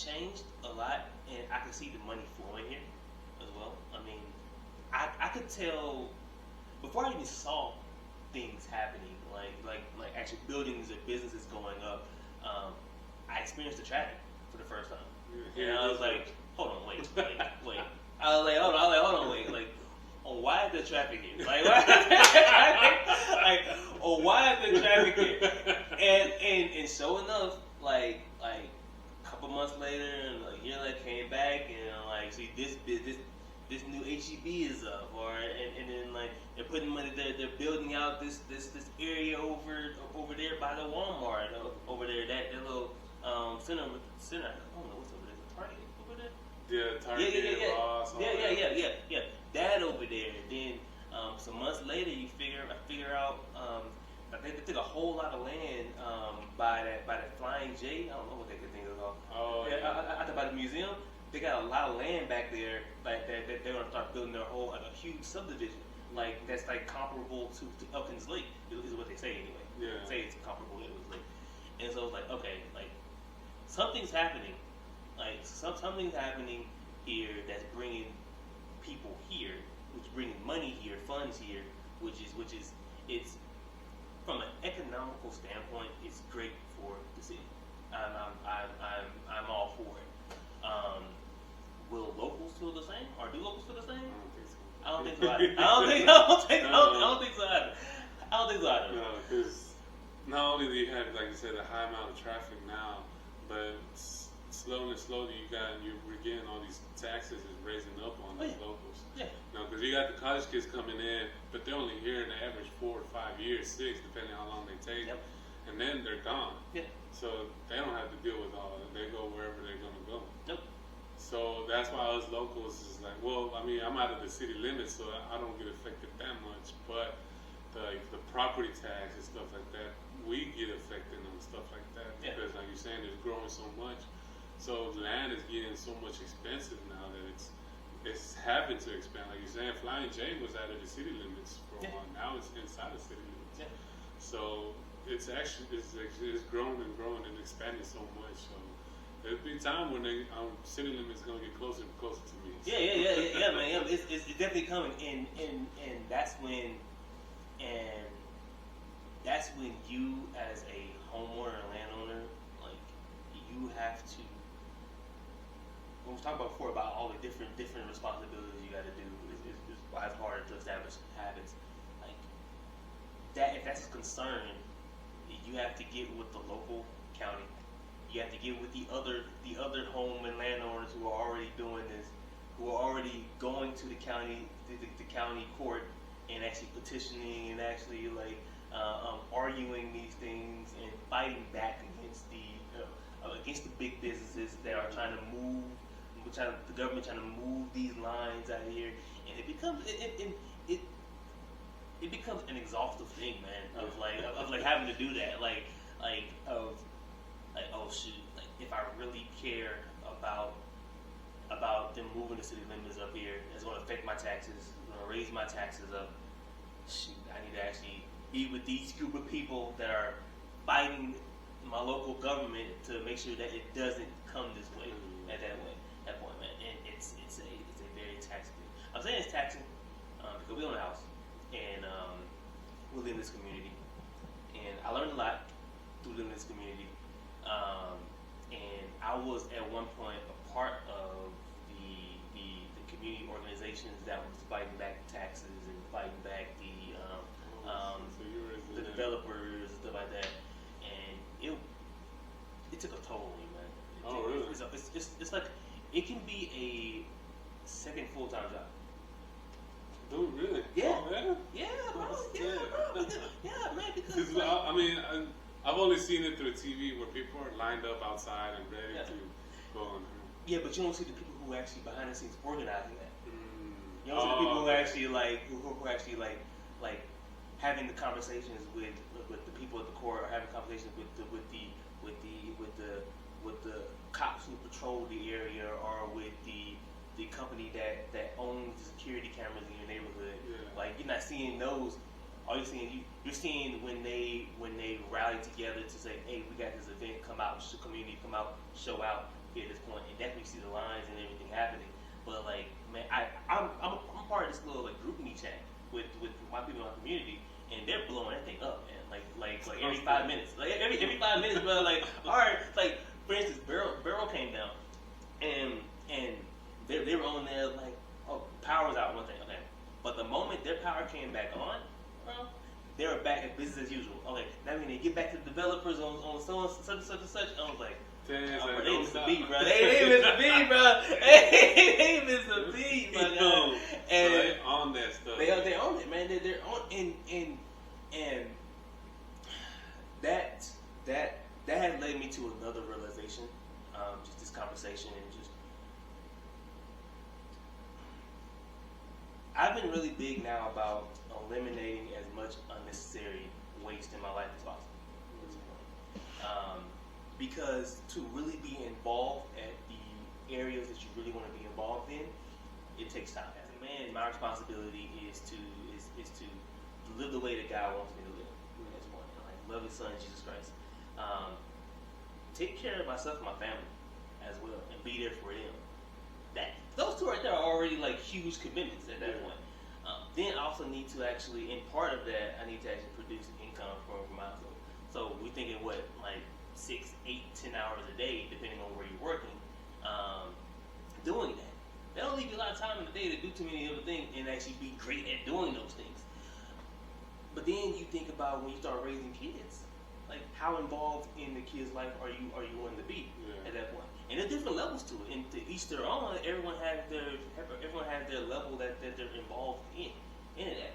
changed a lot, and I can see the money flowing here as well. I mean, I could tell before I even saw things happening, like actually buildings or businesses going up. I experienced the traffic for the first time, and I was like, hold on, wait. I was like, hold on, wait. Like, oh, why is the traffic here? Like, why is the traffic here? And sure enough, like a couple months later, and a year later, came back, and like, see, this new HEB is up, and then like they're putting money there. They're building out this area over there by the Walmart over there. That little center. I don't know what's over there. The Target over there. Yeah, Target. Ross. Yeah. That over there. Then some months later, I figure out they took a whole lot of land by that Flying J. I don't know what that thing is called. Oh yeah. Out by the museum. They got a lot of land back there, like that they're gonna start building their whole a huge subdivision, like that's like comparable to Elkins Lake, is what they say anyway. Yeah. They say it's comparable to Elkins Lake, and so it's like, okay, like something's happening, something's happening here that's bringing people here, which is bringing money here, funds here, which is it's from an economical standpoint, it's great for the city. I'm all for it. Will locals feel the same, or do locals feel the same? I don't think so. I don't think so either. No, because not only do you have, like you said, a high amount of traffic now, but slowly we're getting all these taxes is raising up on these locals. Yeah. Because you got the college kids coming in, but they're only here in the average 4 to 5 years, 6, depending on how long they take. Yep. And then they're gone. Yeah. So they don't have to deal with all that. They go wherever they're going to go. Nope. So that's why us locals is like, well, I mean, I'm out of the city limits, so I don't get affected that much. But the property tax and stuff like that, we get affected on stuff like that. Yeah. Because like you're saying, it's growing so much. So land is getting so much expensive now that it's having to expand. Like you're saying, Flying J was out of the city limits for a while. Now it's inside the city limits. Yeah. So it's growing and growing and expanding so much. So there'll be a time when city limits gonna get closer and closer to me. Yeah, man. Yeah, it's definitely coming, and that's when you as a homeowner and landowner, like, you have to. When we talked about before about all the different responsibilities you got to do, is why it's harder to establish habits. Like that, if that's a concern, you have to get with the local county. You have to get with the other home and landowners who are already doing this, who are already going to the county court and actually petitioning and actually arguing these things and fighting back against the big businesses that are trying to move, the government trying to move these lines out here, and it becomes an exhaustive thing, man, of having to do that, oh shoot, like if I really care about them moving the city limits up here, it's going to affect my taxes, it's going to raise my taxes up. Shoot, I need to actually be with these group of people that are fighting my local government to make sure that it doesn't come this way at that point, man. And it's a very taxing thing. I'm saying it's taxing because we own a house and we live in this community, and I learned a lot through living in this community. And I was at one point a part of the community organizations that was fighting back taxes and fighting back the developers and stuff like that. And it took a toll on me, man. Really? It's like it can be a second full-time job. Dude, really? Yeah. Oh, man? Yeah, bro. Yeah, man. Because I mean, I've only seen it through TV where people are lined up outside and ready to go on. Yeah, but you don't see the people who actually behind the scenes organizing that. You don't see the people who actually who actually having the conversations with the people at the court, or having conversations with the cops who patrol the area, or with the company that owns the security cameras in your neighborhood. Yeah. Like, you're not seeing those. All you're seeing when they rally together to say, hey, we got this event, come out, community come out, show out. at this point, and definitely see the lines and everything happening. But like, man, I'm part of this little like group me chat with my people in our community, and they're blowing that thing up, man. Like every 5 minutes, like every 5 minutes, bro. Like, all right, like for instance, Barrel came down, and they were on there like, oh, power's out, one thing, okay. But the moment their power came back on, bro, they were back at business as usual. Okay, now when they get back to the developers on so such and such, I was like, oh, they missed a beat, bro. They missed a beat, bro. They missed a beat, bro. No, And so they on that stuff. They own it, man. They're on, and that had led me to another realization. Just this conversation and just. I've been really big now about eliminating as much unnecessary waste in my life as possible. Because to really be involved at the areas that you really want to be involved in, it takes time. As a man, my responsibility is to live the way that God wants me to live. That's one. Like love His Son Jesus Christ. Take care of myself and my family as well, and be there for them. Those two right there are already like huge commitments at that point. Then I also need to actually, in part of that, I need to actually produce income from my household. So we're thinking like 6, 8, 10 hours a day, depending on where you're working, doing that. They don't leave you a lot of time in the day to do too many other things and actually be great at doing those things. But then you think about when you start raising kids, like how involved in the kid's life are you wanting to be at that point? And there's different levels to it. And to each their own. Everyone has their level that they're involved in that.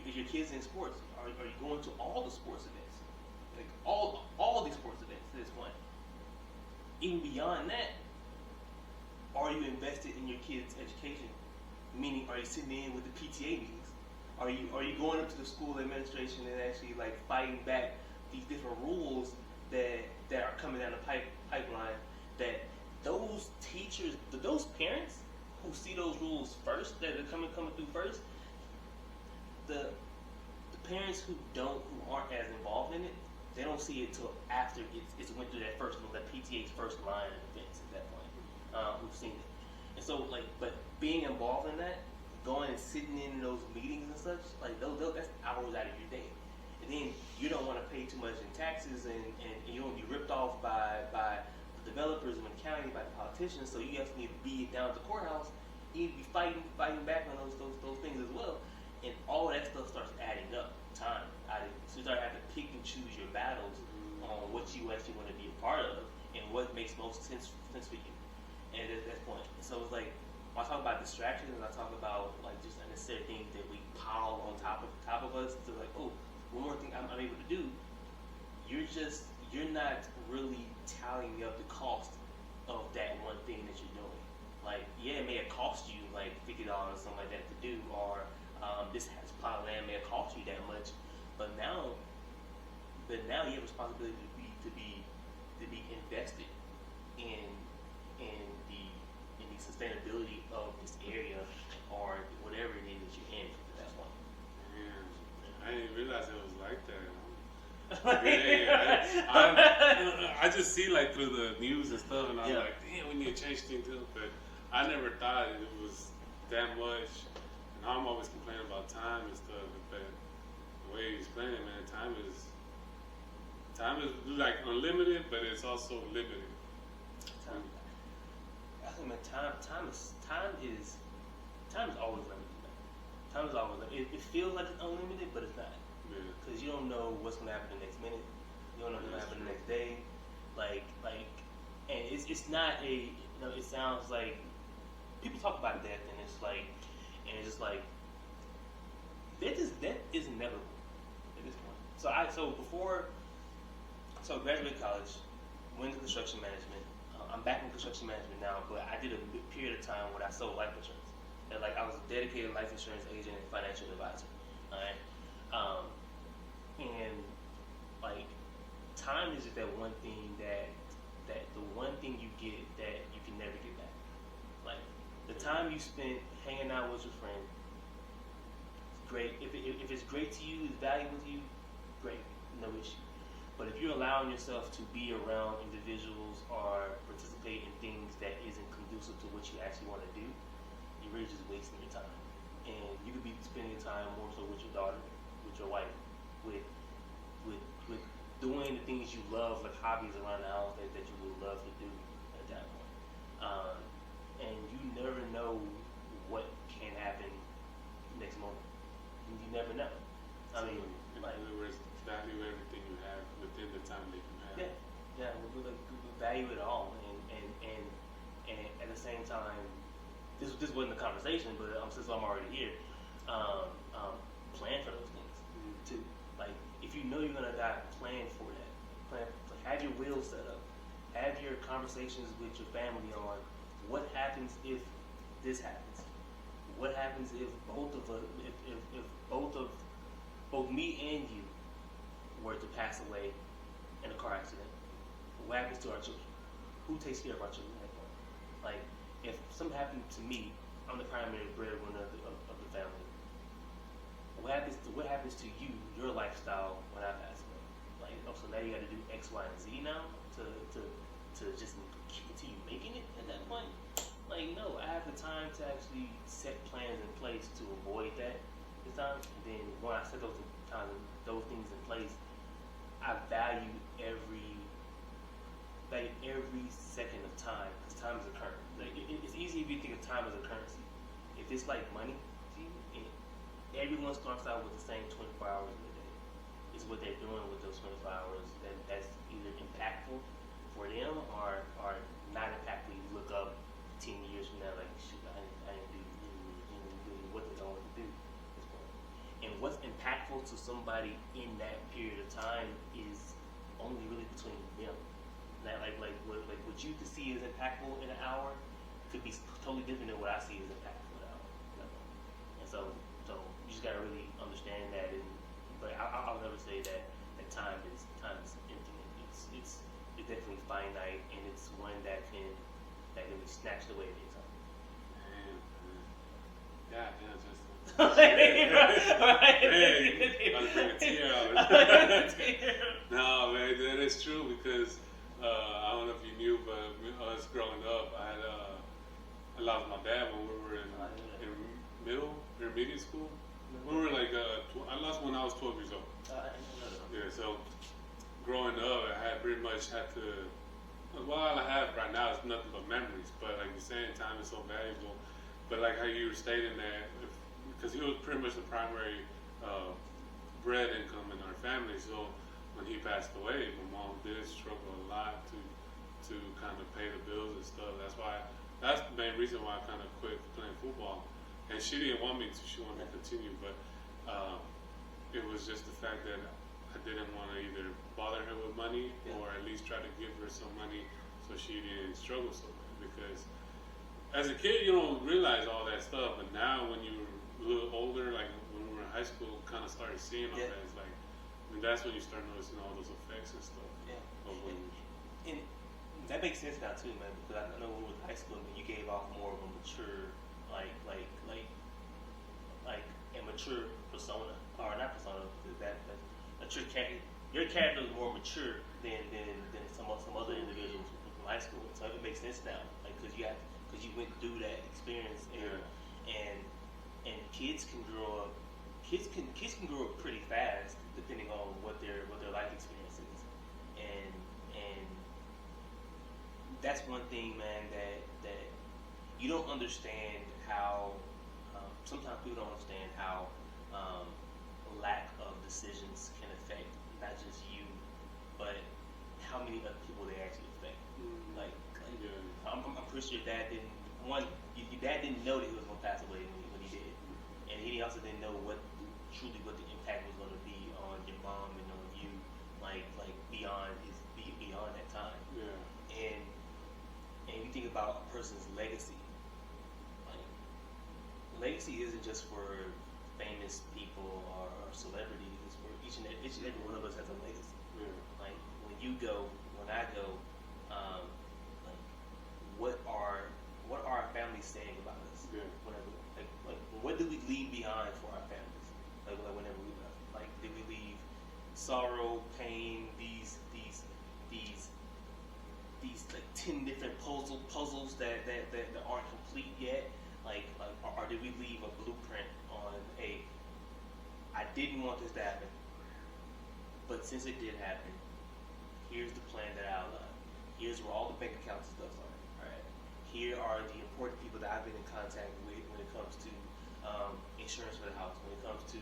Is your kids in sports? Are you going to all the sports events? Like all these sports events to this point. Even beyond that, are you invested in your kids' education? Meaning, are you sitting in with the PTA meetings? Are you going up to the school administration and actually like fighting back these different rules that are coming down the pipeline? That those teachers, those parents who see those rules first, that are coming through first, the parents who aren't as involved in it, they don't see it till after it's went through that PTA's first line of events at that point. Who've seen it, and so like, but being involved in that, going and sitting in those meetings and such, like that's hours out of your day, and then you don't want to pay too much in taxes, and you don't be ripped off by the developers in the county, by the politicians. So you actually need to be down at the courthouse, you need to be fighting back on those things as well, and all that stuff starts adding up. Time, so you start having to pick and choose your battles on what you actually want to be a part of and what makes most sense for you. And at that point, so it's like when I talk about distractions, and I talk about like just unnecessary things that we pile on top of us. To like, oh, one more thing I'm able to do. You're not really tallying up the cost of that one thing that you're doing. Like, yeah, it may have cost you like $50 or something like that to do, or this plot of land may have cost you that much, but now you have a responsibility to be invested in the sustainability of this area or whatever it is that you're in at that point. Yeah, I didn't realize it was like that. I just see like through the news and stuff, and I'm like, damn, we need to change things up. But I never thought it was that much. And I'm always complaining about time and stuff. But the way you explain it, man, time is like unlimited, but it's also limited. I think, man, time is always limited. Man. Time is always limited. It feels like it's unlimited, but it's not. Because you don't know what's gonna happen the next minute. You don't know what's gonna happen the next day. And it's not a. It sounds like people talk about death, and it's like. And it's just like that is inevitable at this point. So I graduated college, went to construction management. I'm back in construction management now, but I did a period of time where I sold life insurance. And like I was a dedicated life insurance agent and financial advisor. All right, and like time is just that one thing that the one thing you get that you can never get back. Like the time you spent hanging out with your friend, it's great. If it's great to you, it's valuable to you, great, no issue. But if you're allowing yourself to be around individuals or participate in things that isn't conducive to what you actually want to do, you're really just wasting your time. And you could be spending time more so with your daughter, with your wife, with doing the things you love, like hobbies around the house that you would love to do at that point. And you never know what can happen next moment. You never know. I mean, in other words, value everything you have within the time that you have. Yeah, we value it all, and at the same time, this wasn't a conversation, but since I'm already here, plan for those things too. Like, if you know you're gonna die, plan for that. Have your will set up. Have your conversations with your family on what happens if this happens. What happens if both of us, if both me and you were to pass away in a car accident? What happens to our children? Who takes care of our children at that point? Like, if something happened to me, I'm the primary breadwinner of the family. What happens to you, your lifestyle, when I pass away? Like, so now you got to do X, Y, and Z now to just continue making it at that point? Like, no, I have the time to actually set plans in place to avoid that this time. And then when I set those things in place, I value every second of time, because time is a currency. Like, it's easy if you think of time as a currency. If it's like money, everyone starts out with the same 24 hours in a day. It's what they're doing with those 24 hours that's either impactful for them or not impactful. You look up 10 years from now, like, shoot, I didn't do what they don't want to do at this point. And what's impactful to somebody in that period of time is only really between them. That like what you could see as impactful in an hour could be totally different than what I see as impactful in an hour. And so you just gotta really understand that. But I'll never say that time is infinite. It's definitely finite, and it's one that can be snatched away at any time. Yeah, just. Right. Hey, I'm bring a tear out. No, man, that is true because I don't know if you knew, but us growing up, I lost my dad when we were in intermediate school. We were like, I lost when I was 12 years old. Yeah, so growing up, I had pretty much had to. Well, all I have right now is nothing but memories. But like you're saying, time is so valuable. But like how you were stating that, because he was pretty much the primary bread income in our family. So when he passed away, my mom did struggle a lot to kind of pay the bills and stuff. That's the main reason why I kind of quit playing football. And she didn't want me to. She wanted me to continue, but it was just the fact that I didn't want to either bother her with money or at least try to give her some money so she didn't struggle so much. Because as a kid, you don't realize all that stuff, but now when you're a little older, like when we were in high school, kind of started seeing all that. It's like, that's when you start noticing all those effects and stuff. And that makes sense now too, man. Because I know when we were in high school, you gave off more of a mature, like a mature persona, or not persona, because that mature character. Your character is more mature than some other individuals from high school. So it makes sense now, like because you went through that experience, and kids can grow up. Kids can grow up pretty fast depending on what their life experience is, and that's one thing, man, that you don't understand how. Sometimes people don't understand how lack of decisions can affect not just you, but how many other people they actually affect. I'm pretty sure your dad didn't. Your dad didn't know that he was going to pass away when he did, and he also didn't know what the impact was going to be on your mom and on you, like beyond that time. Yeah. And you think about a person's legacy. Legacy isn't just for famous people or celebrities. It's for each and every one of us has a legacy. Yeah. Like when I go, what are our families saying about us? Yeah. Whenever, like what do we leave behind for our families? Like whenever we left, like did we leave sorrow, pain, these puzzles that aren't complete yet? Or did we leave a blueprint on, hey, I didn't want this to happen, but since it did happen, here's the plan that I outlined. Here's where all the bank accounts and stuff are. All right. Here are the important people that I've been in contact with when it comes to insurance for the house, when it comes to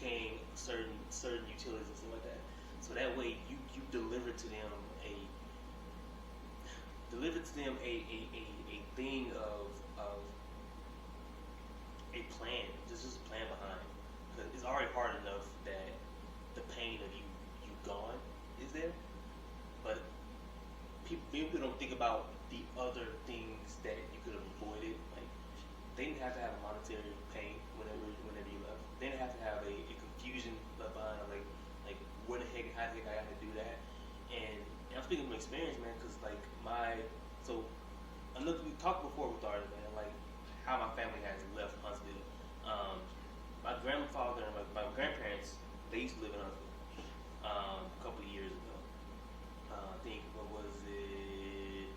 paying certain utilities and stuff like that. So that way you deliver to them a thing of a plan. Just a plan behind. Because it's already hard enough that the pain of you gone is there, but people don't think about the other things that you could have avoided. Like, they didn't have to have a monetary pain whenever you left. They didn't have to have a confusion behind like where the heck, how the heck I got to do that. And I'm speaking from experience, man, because we talked before with ours, man, like how my family has left Huntsville. My grandfather and my grandparents, they used to live in Huntsville a couple of years ago. I think, what was it?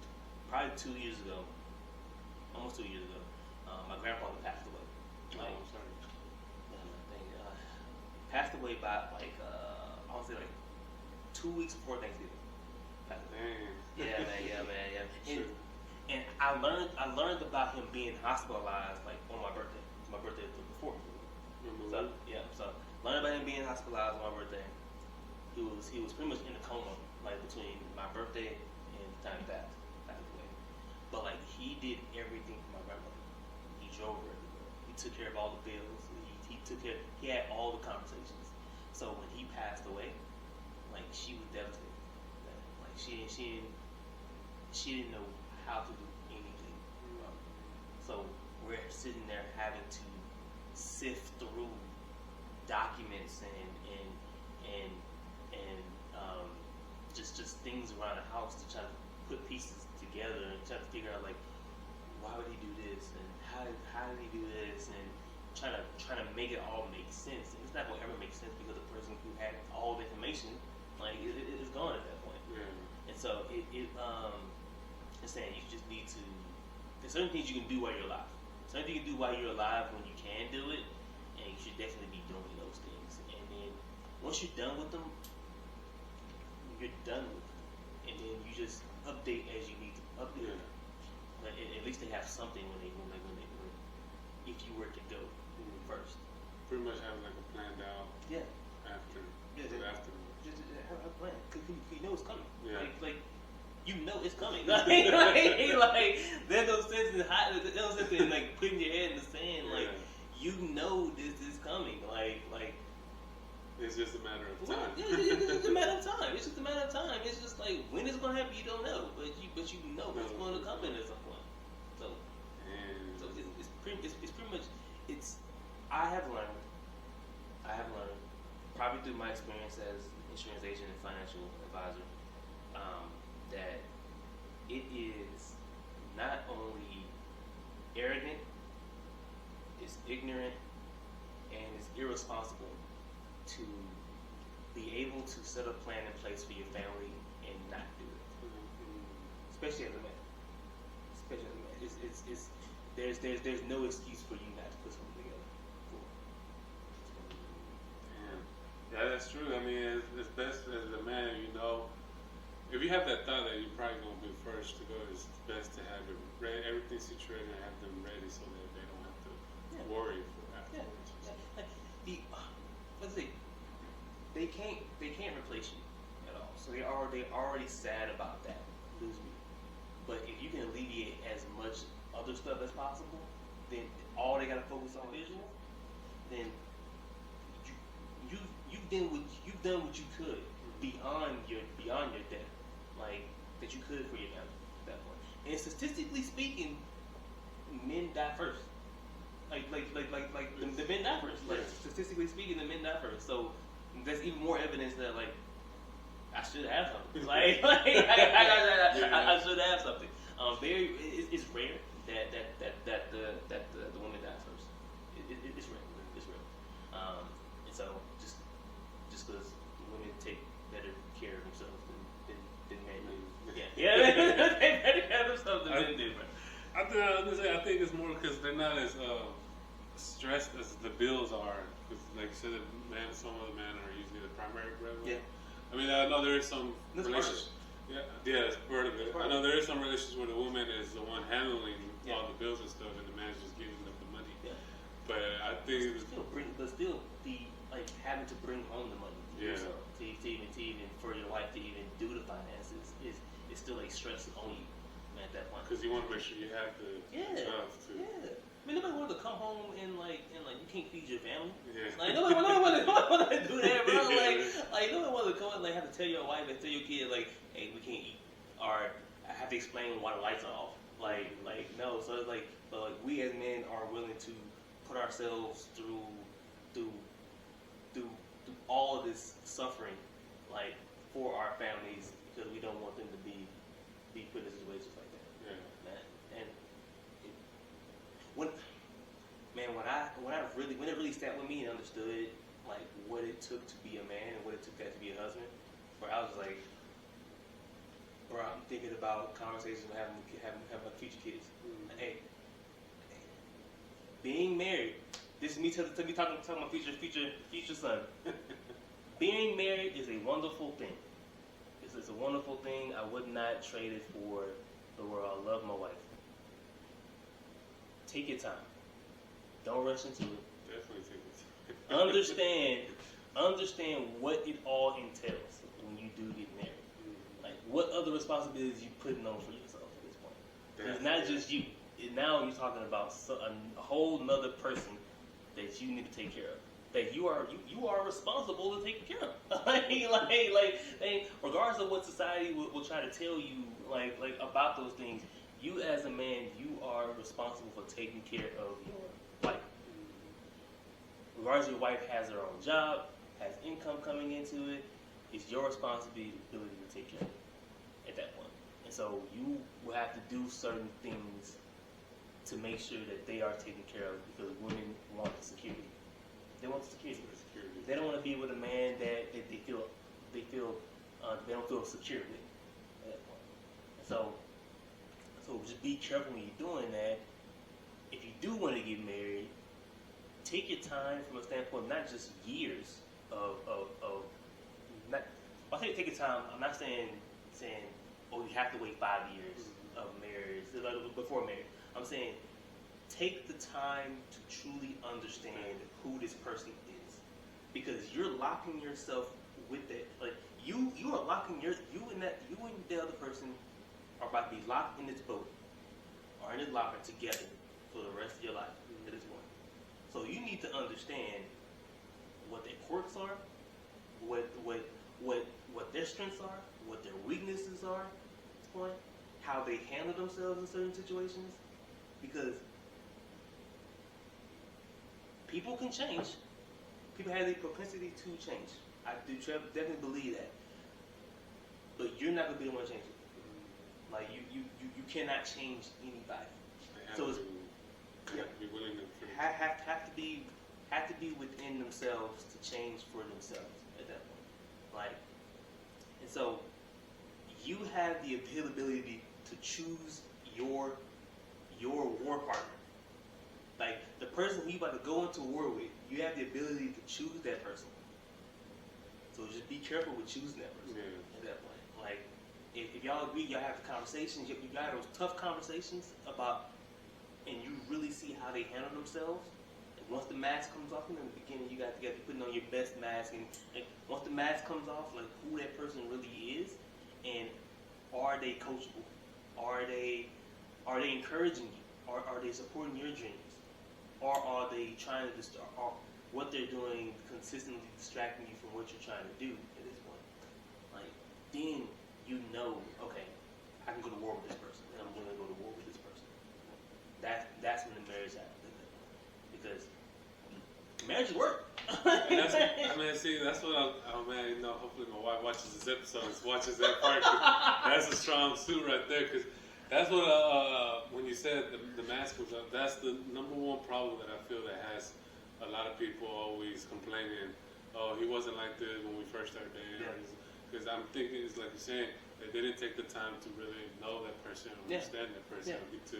Probably 2 years ago. Almost 2 years ago. My grandfather passed away. Oh, I'm sorry. Passed away by I want to say 2 weeks before Thanksgiving. Yeah, man. And I learned about him being hospitalized on my birthday. My birthday was before. So learned about him being hospitalized on my birthday. He was pretty much in a coma between my birthday and the time he passed away. But he did everything for my grandmother. He drove her everywhere. He took care of all the bills. He had all the conversations. So when he passed away, she was devastated. She didn't know how to do anything. So we're sitting there having to sift through documents and just things around the house to try to put pieces together and try to figure out why would he do this and how did he do this, and trying to make it all make sense. And it's not going to ever make sense because the person who had all the information is gone at that point. Yeah. And so it's saying you just need to. There's certain things you can do while you're alive. Certain things you can do while you're alive when you can do it, and you should definitely be doing those things. And then once you're done with them, you're done with them. And then you just update as you need to update. Yeah. But at least they have something when if you were to go first. Pretty much having a planned out. Yeah. After. Yeah. After. Just have a plan. Cause you know it's coming. Yeah. You know it's coming. There's no sense in putting your head in the sand. You know this is coming. It's just a matter of time. It's just a matter of time. It's just a matter of time. It's just when it's gonna happen, you don't know, but you know it's going to come in at some point. So it's pretty much I have learned probably through my experience as insurance agent and financial advisor, that it is not only arrogant, it's ignorant, and it's irresponsible to be able to set a plan in place for your family and not do it. Especially as a man. There's no excuse for you not to put something together. Yeah, that's true. I mean, it's best as a man, if you have that thought that you're probably going to be first to go, it's best to have it ready, everything situated and have them ready so that they don't have to worry for afterwards. Let's see, they can't replace you at all. So they're already sad about that, losing you. But if you can alleviate as much other stuff as possible, then all they got to focus on visual, then you've done what you could beyond your death, that you could for your family at that point. And statistically speaking, men die first. The men die first. Statistically speaking, the men die first. So that's even more evidence that I should have something. I should have something. It's rare that the women die first. It's rare. It's rare. And so just because women take better care of themselves than men do. Yeah. I think it's more because they're not as stressed as the bills are. Because, like you said, some of the men are usually the primary breadwinner. Yeah. I mean, I know there is some relationships. Yeah, it's part of it. I know there is some relationships where the woman is the one handling all the bills and stuff, and the man's just giving them the money. Yeah. But I think still be like having to bring home the money to yourself, to even for your wife to even do the finances is still a stress on you at that point. Because you want to make sure you have the stuff too. Yeah. I mean, nobody wanted to come home and like you can't feed your family. Yeah. Like nobody wanted to do that, bro. Like nobody wanted to come and like have to tell your wife and tell your kid like, hey, we can't eat, or I have to explain why the lights are off. Like no. So it's like, we as men are willing to put ourselves through all of this suffering, like for our families, because we don't want them to be put in situations like that. Yeah. And when it really sat with me and understood like what it took to be a man and what it took to be a husband, where I was like, bro, I'm thinking about conversations with having my future kids. Mm-hmm. Hey, being married. This is me talking about future son. Being married is a wonderful thing. It's a wonderful thing. I would not trade it for the world. I love my wife. Take your time. Don't rush into it. Definitely take your time. Understand what it all entails when you do get married. Mm-hmm. Like what other responsibilities you putting on for yourself at this point. It's not just you. Now you're talking about a whole nother person that you need to take care of. That you are responsible to take care of. like regardless of what society will try to tell you like about those things, you as a man, you are responsible for taking care of your wife. Regardless, your wife has her own job, has income coming into it, it's your responsibility to take care of it at that point. And so you will have to do certain things to make sure that they are taken care of, because women want the security. They want the security. They don't want to be with a man that they don't feel secure with at that point. And so just be careful when you're doing that. If you do want to get married, take your time from a standpoint, not just years of not. When I say take your time, I'm not saying you have to wait 5 years of marriage before marriage. I'm saying take the time to truly understand who this person is, because you're locking yourself with that. Like you are locking you and the other person are about to be locked in this boat or in this locker together for the rest of your life at this point. So you need to understand what their quirks are, what their strengths are, what their weaknesses are at this point, how they handle themselves in certain situations. Because people can change. People have the propensity to change. I do definitely believe that. But you're not going to be the one to change it. Like, you cannot change anybody. So it's be willing to have to be within themselves to change for themselves at that point. Like, and so you have the ability to choose your war partner. Like the person who you about to go into war with, you have the ability to choose that person. So just be careful with choosing that person at that point. Like if y'all agree, y'all have conversations, you got those tough conversations about, and you really see how they handle themselves. And once the mask comes off, in the beginning, you got to be putting on your best mask, and like, once the mask comes off, like who that person really is, and are they coachable? Are they encouraging you? Are they supporting your dreams? Or are they trying to or what they're doing consistently distracting you from what you're trying to do at this point? Like, then you know, okay, I can go to war with this person, and I'm going to go to war with this person. That's when the marriage happens. Because marriage work. That's what hopefully my wife watches this episode, watches that part. That's a strong suit right there, because that's what, when you said the mask was up, that's the number one problem that I feel that has a lot of people always complaining, oh, he wasn't like this when we first started dating. Because I'm thinking, it's like you're saying, that they didn't take the time to really know that person, understand that person, to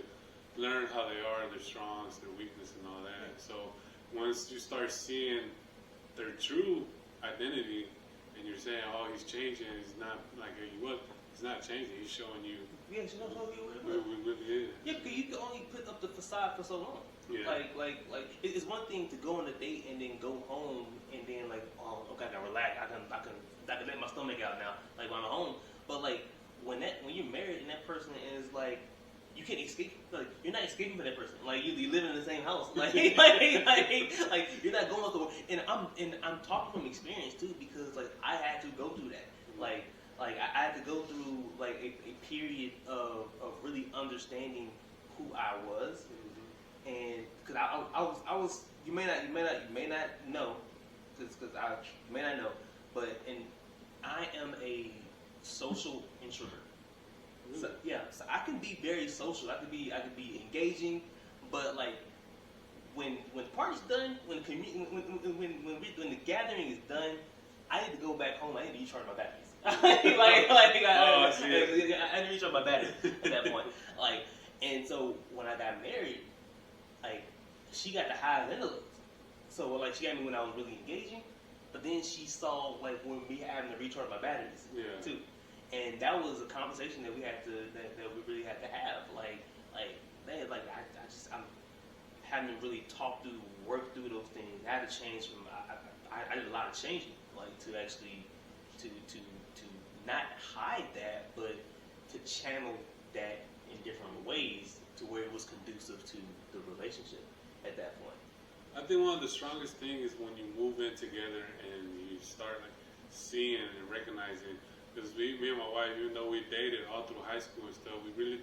learn how they are, their strengths, their weakness, and all that. So once you start seeing their true identity, and you're saying, "Oh, he's changing. He's not like he was. He's not changing. He's showing you." Yeah, she don't know you where we really is. Yeah, because you can only put up the facade for so long. Yeah. Like it's one thing to go on a date and then go home and then like, oh, okay, I can relax. I can let my stomach out now. Like when I'm home, but like when you're married and that person is like, you can't escape. Like you're not escaping from that person. Like you live in the same house. Like like you're not going through. And I'm talking from experience too, because like I had to go through that. Like I had to go through like a period of really understanding who I was, and because I was you may not know, because I may not know, but I am a social introvert. So, yeah, so I can be very social. I can be engaging, but like when the party's done, when the gathering is done, I need to go back home. I need to recharge my batteries. I need to recharge my batteries at that point. Like, and so when I got married, like she got the highs and the lows. So like she got me when I was really engaging, but then she saw like when me having to recharge my batteries too. And that was a conversation that we really had to have. Like man, like I'm having to really talk through, work through those things. I had to change from. I did a lot of changing, like to actually to not hide that, but to channel that in different ways to where it was conducive to the relationship at that point. I think one of the strongest things is when you move in together and you start like seeing and recognizing. Because me and my wife, even though we dated all through high school and stuff, we were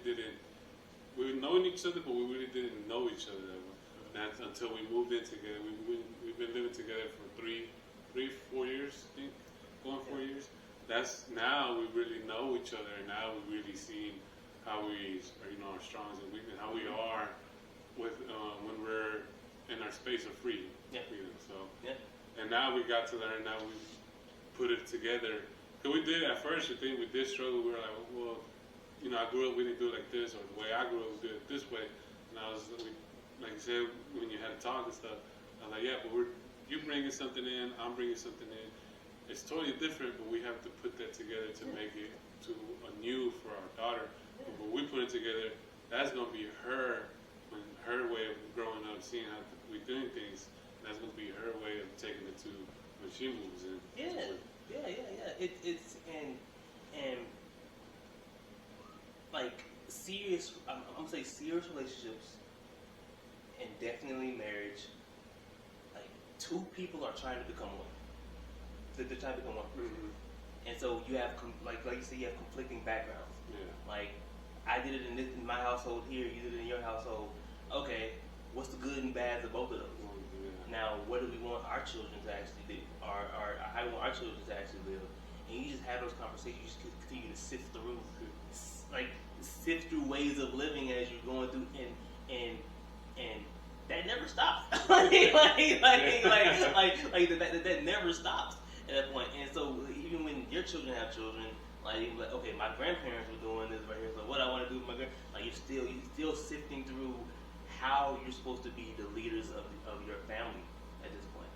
knowing each other, but we really didn't know each other that well. That's until we moved in together. We've been living together for 4 years, I think, going 4 years. That's now we really know each other, and now we really see how we, our strengths and weaknesses, how we are with when we're in our space of freedom. Yeah. So, and now we got to learn. Now we put it together. Because we did, at first, I think we did struggle. We were like, well, I grew up, we didn't do it like this, or the way I grew up, we did it this way. And I was, like you said, when you had to talk and stuff, I was like, yeah, but you're bringing something in, I'm bringing something in. It's totally different, but we have to put that together to make it to a new for our daughter. But when we put it together, that's going to be her way of growing up, seeing how we're doing things. And that's going to be her way of taking it to when she moves in. Yeah. It's and like serious. I'm gonna say serious relationships, and definitely marriage. Like two people are trying to become one. They're trying to become one person, and so you have like you say, you have conflicting backgrounds. Yeah. Like I did it in my household here. You did it in your household. Okay, what's the good and bad of both of those? Now, what do we want our children to actually do? Or how do we want our children to actually live? And you just have those conversations. You just continue to sift through ways of living as you're going through, and that never stops. that never stops at that point. And so even when your children have children, like okay, my grandparents were doing this right here. So what I want to do with my you're still sifting through how you're supposed to be the leaders of your family at this point.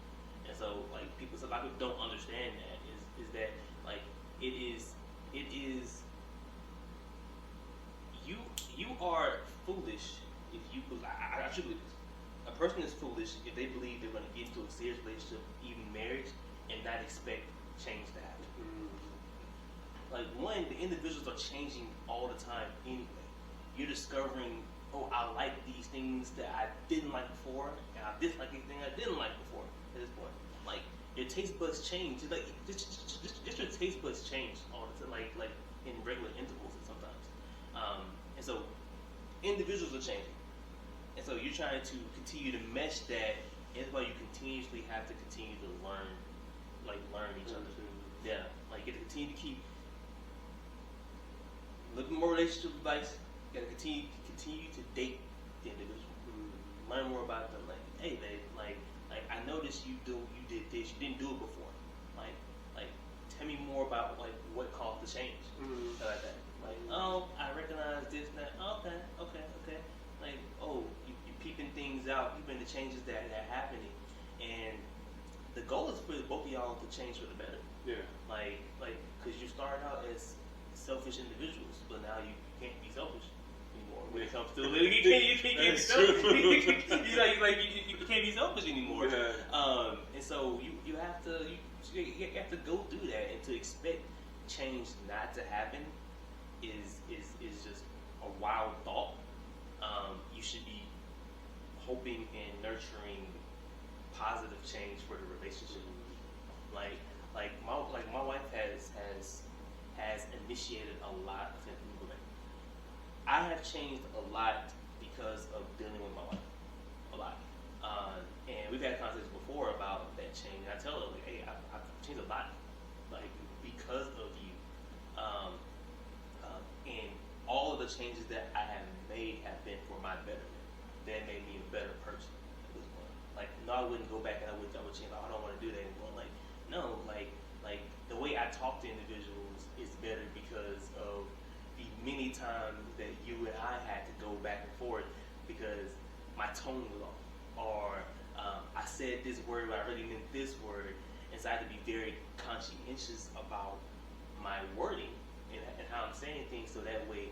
And so like a lot of people don't understand that is that like it is you are foolish if you believe. I should believe this. A person is foolish if they believe they're going to get into a serious relationship, even marriage, and not expect change to happen. Like one, the individuals are changing all the time anyway. You're discovering, oh, I like these things that I didn't like before, and I dislike these things I didn't like before at this point. Like, your taste buds change. Like, just your taste buds change all the time, like in regular intervals sometimes. And so, individuals are changing. And so, you're trying to continue to mesh that, and that's why you continuously have to continue to learn each other. Yeah, like, you have to continue to keep looking more relationship advice. You got to continue to date the individual. Learn more about them. Like, hey, babe, like I noticed you did this. You didn't do it before. Like, tell me more about like what caused the change. Like that. Like, oh, I recognize this, that. Okay. you're peeping things out, peeping the changes that are happening, and the goal is for both of y'all to change for the better. Yeah. Because you started out as selfish individuals, but now you can't be selfish anymore when it comes to you can't be selfish. You can't be selfish anymore. Yeah. And so you have to go through that, and to expect change not to happen is just a wild thought. You should be hoping and nurturing positive change for the relationship. Like my wife has initiated a lot of improvement. I have changed a lot because of dealing with my wife, a lot. And we've had conversations before about that change. And I tell her, like, hey, I've changed a lot, like, because of you. And all of the changes that I have made have been for my betterment. That made me a better person at this point. Like, no, I wouldn't go back and I would change. I don't want to do that anymore. Like, no, like the way I talk to individuals is better because of the many times that you and I had to go back and forth because my tone was off, or I said this word but I really meant this word, and so I had to be very conscientious about my wording and how I'm saying things, so that way,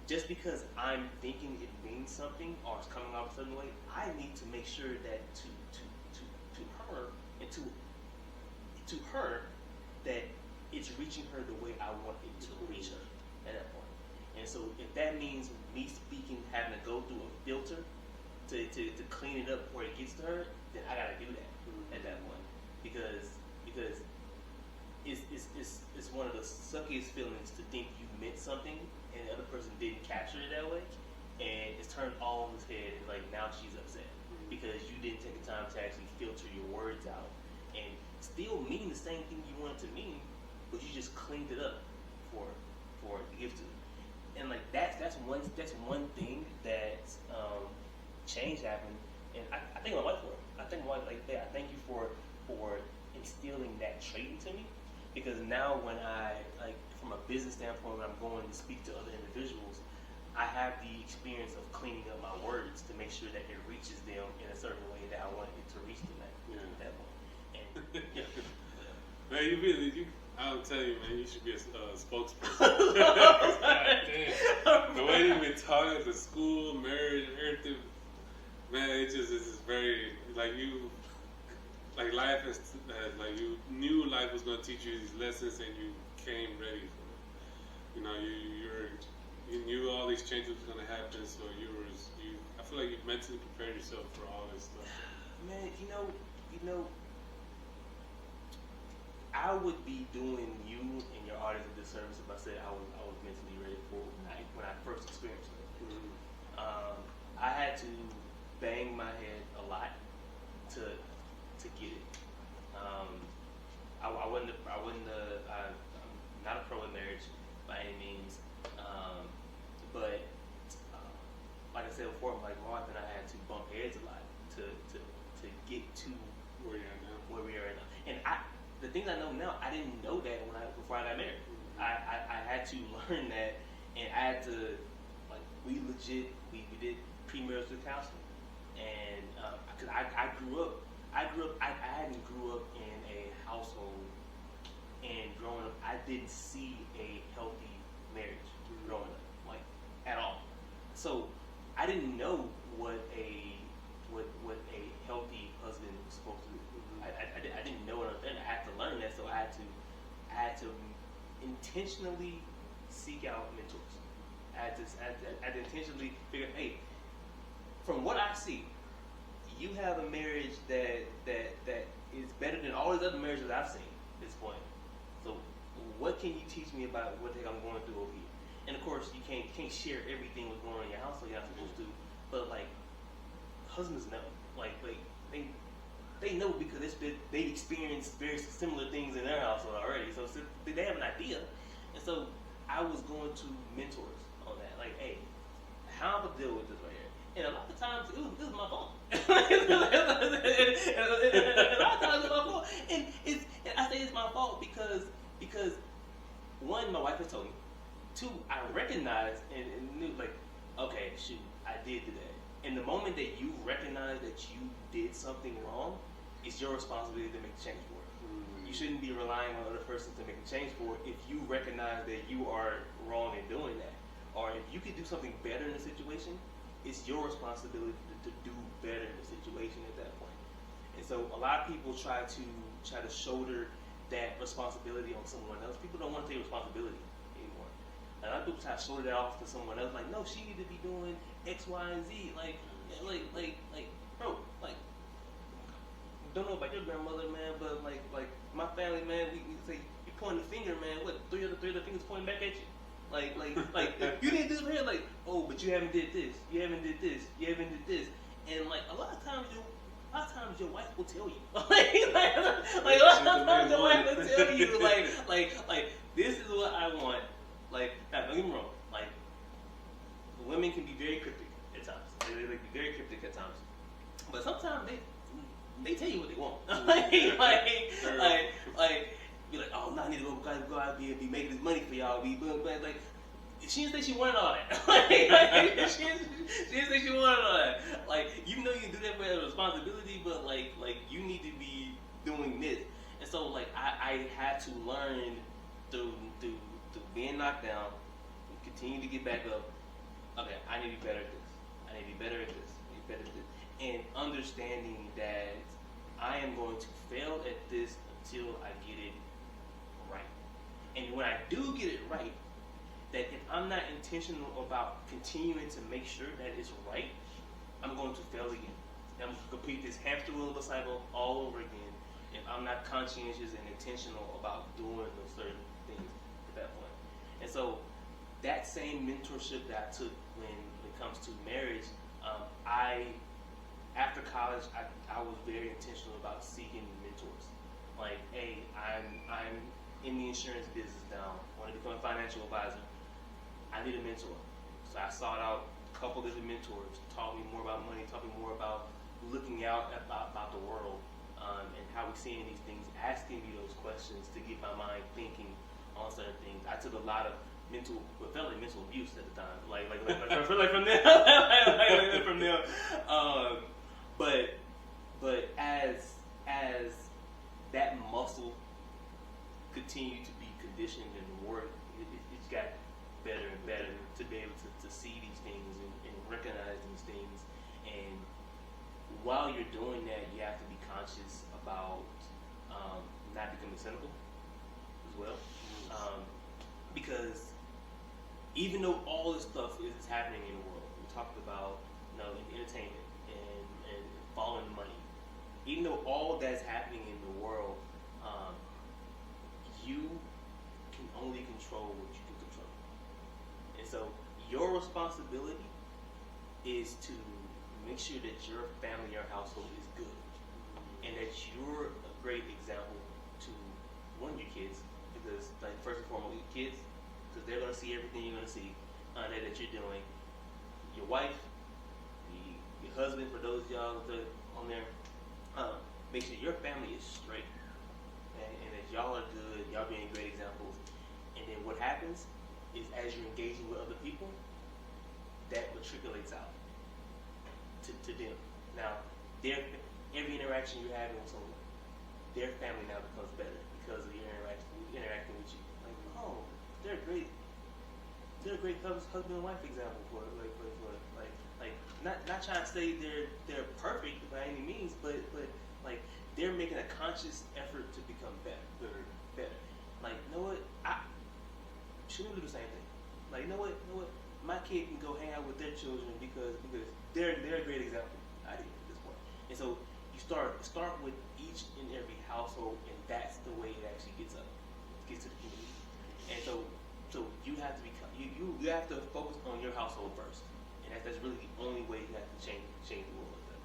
just because I'm thinking it means something or it's coming out a certain way, I need to make sure that to her and to her that it's reaching her the way I want it to reach her at that point. And so if that means me speaking having to go through a filter to clean it up before it gets to her, then I gotta do that at that point. Because it's one of the suckiest feelings to think you meant something and the other person didn't capture it that way, and it's turned all on his head, and like now she's upset because you didn't take the time to actually filter your words out and still mean the same thing you wanted to mean, but you just cleaned it up for the gift to. And like that's one thing that change happened, and I thank my wife for it. I thank my wife, like, hey, I thank you for instilling that trait into me, because now when I, like, from a business standpoint, when I'm going to speak to other individuals, I have the experience of cleaning up my words to make sure that it reaches them in a certain way that I want it to reach them at that point. And yeah. Man, I'll tell you, man, you should be a spokesperson. God damn. The way you've been talking to school, marriage, everything, man, it just is very, like, you, like, life has, like, you knew life was going to teach you these lessons and you came ready for it. You know, you knew all these changes were going to happen, so I feel like you mentally prepared yourself for all this stuff. Man, you know, I would be doing you and your audience a disservice if I said I was mentally ready for when I first experienced it. I had to bang my head a lot to get it. I'm not a pro in marriage by any means, but like I said before, like my wife and I had to bump heads a lot to get to where we are now. And the things I know now, I didn't know that before I got married. I had to learn that, and I had to, like, we did premarital counseling, and because I hadn't grew up in a household, and growing up, I didn't see a healthy marriage growing up, like, at all. So I didn't know what a healthy husband was supposed to do. I didn't know it then. I had to learn that, so I had to intentionally seek out mentors. I had to intentionally figure, hey, from what I see, you have a marriage that is better than all these other marriages I've seen at this point. So what can you teach me about what the heck I'm going through over here? And of course, you can't share everything that's going on in your house, so you're not supposed to. But like, husbands know, like they know because they experienced very similar things in their household already, so they have an idea. And so I was going to mentors on that, like, hey, how am I deal with this right here? And a lot of times it was my fault. And a lot of times it's my fault, and I say it's my fault because one, my wife has told me. Two, I recognized and knew, like, okay, shoot, I did do that. And the moment that you recognize that you did something wrong, it's your responsibility to make a change for it. You shouldn't be relying on other person to make a change for it if you recognize that you are wrong in doing that. Or if you could do something better in the situation, it's your responsibility to do better in the situation at that point. And so a lot of people try to shoulder that responsibility on someone else. People don't want to take responsibility anymore. A lot of people try to shoulder that off to someone else. Like, no, she need to be doing X, Y, and Z. Like, bro, like, don't know about your grandmother, man, but like my family, man, we say you pointing the finger, man. What, three of the fingers pointing back at you? Like you didn't do it. Like, oh, but you haven't did this. You haven't did this. You haven't did this. And like a lot of times your wife will tell you. like a lot of times your wife will tell you like this is what I want. Like, now, don't get me wrong. Like, women can be very cryptic at times. They be very cryptic at times. But sometimes they tell you what they want. Be like, oh, no, I need to go out here and be making this money for y'all. But like, she didn't say she wanted all that. She didn't say she wanted all that. Like, you know you can do that for a responsibility, but like you need to be doing this. And so like I had to learn through being knocked down, and continue to get back up. Okay, I need to be better at this. I need to be better at this. Better at this. And understanding that I am going to fail at this until I get it right. And when I do get it right, that if I'm not intentional about continuing to make sure that it's right, I'm going to fail again. I'm going to complete this hamster wheel of a cycle all over again if I'm not conscientious and intentional about doing those certain things at that point. And so that same mentorship that I took when it comes to marriage, after college, I was very intentional about seeking mentors. Like, hey, I'm in the insurance business now. I want to become a financial advisor. I need a mentor. So I sought out a couple different mentors, taught me more about money, taught me more about looking out about the world and how we're seeing these things, asking me those questions to get my mind thinking on certain things. I took a lot of mental abuse at the time, like from them, from them. But as that muscle continued to be conditioned and worked, it's got better and better to be able to see these things and recognize these things. And while you're doing that, you have to be conscious about not becoming cynical as well, because even though all this stuff is happening in the world, we talked about entertainment and following the money. Even though all that's happening in the world, you can only control what you can control. And so your responsibility is to make sure that your family, your household is good, and that you're a great example to your kids, because like first and foremost, your kids, because they're going to see everything you're going to see that you're doing. Your wife, your husband, for those of y'all that are on there, make sure your family is straight, and that y'all are good, y'all being great examples. And then what happens is, as you're engaging with other people, that matriculates out to them. Now, every interaction you're having with someone, their family now becomes better because of your interacting with you. Like, oh, they're a great husband and wife example for not trying to say they're perfect by any means, but like they're making a conscious effort to become better. Like, you know what? Shouldn't we do the same thing? Like, you know what? My kid can go hang out with their children because they're a great example at this point. And so you start with each and every household, and that's the way it actually gets to the community. And so you have to become you have to focus on your household first, and that's really the only way you have to change the world like that.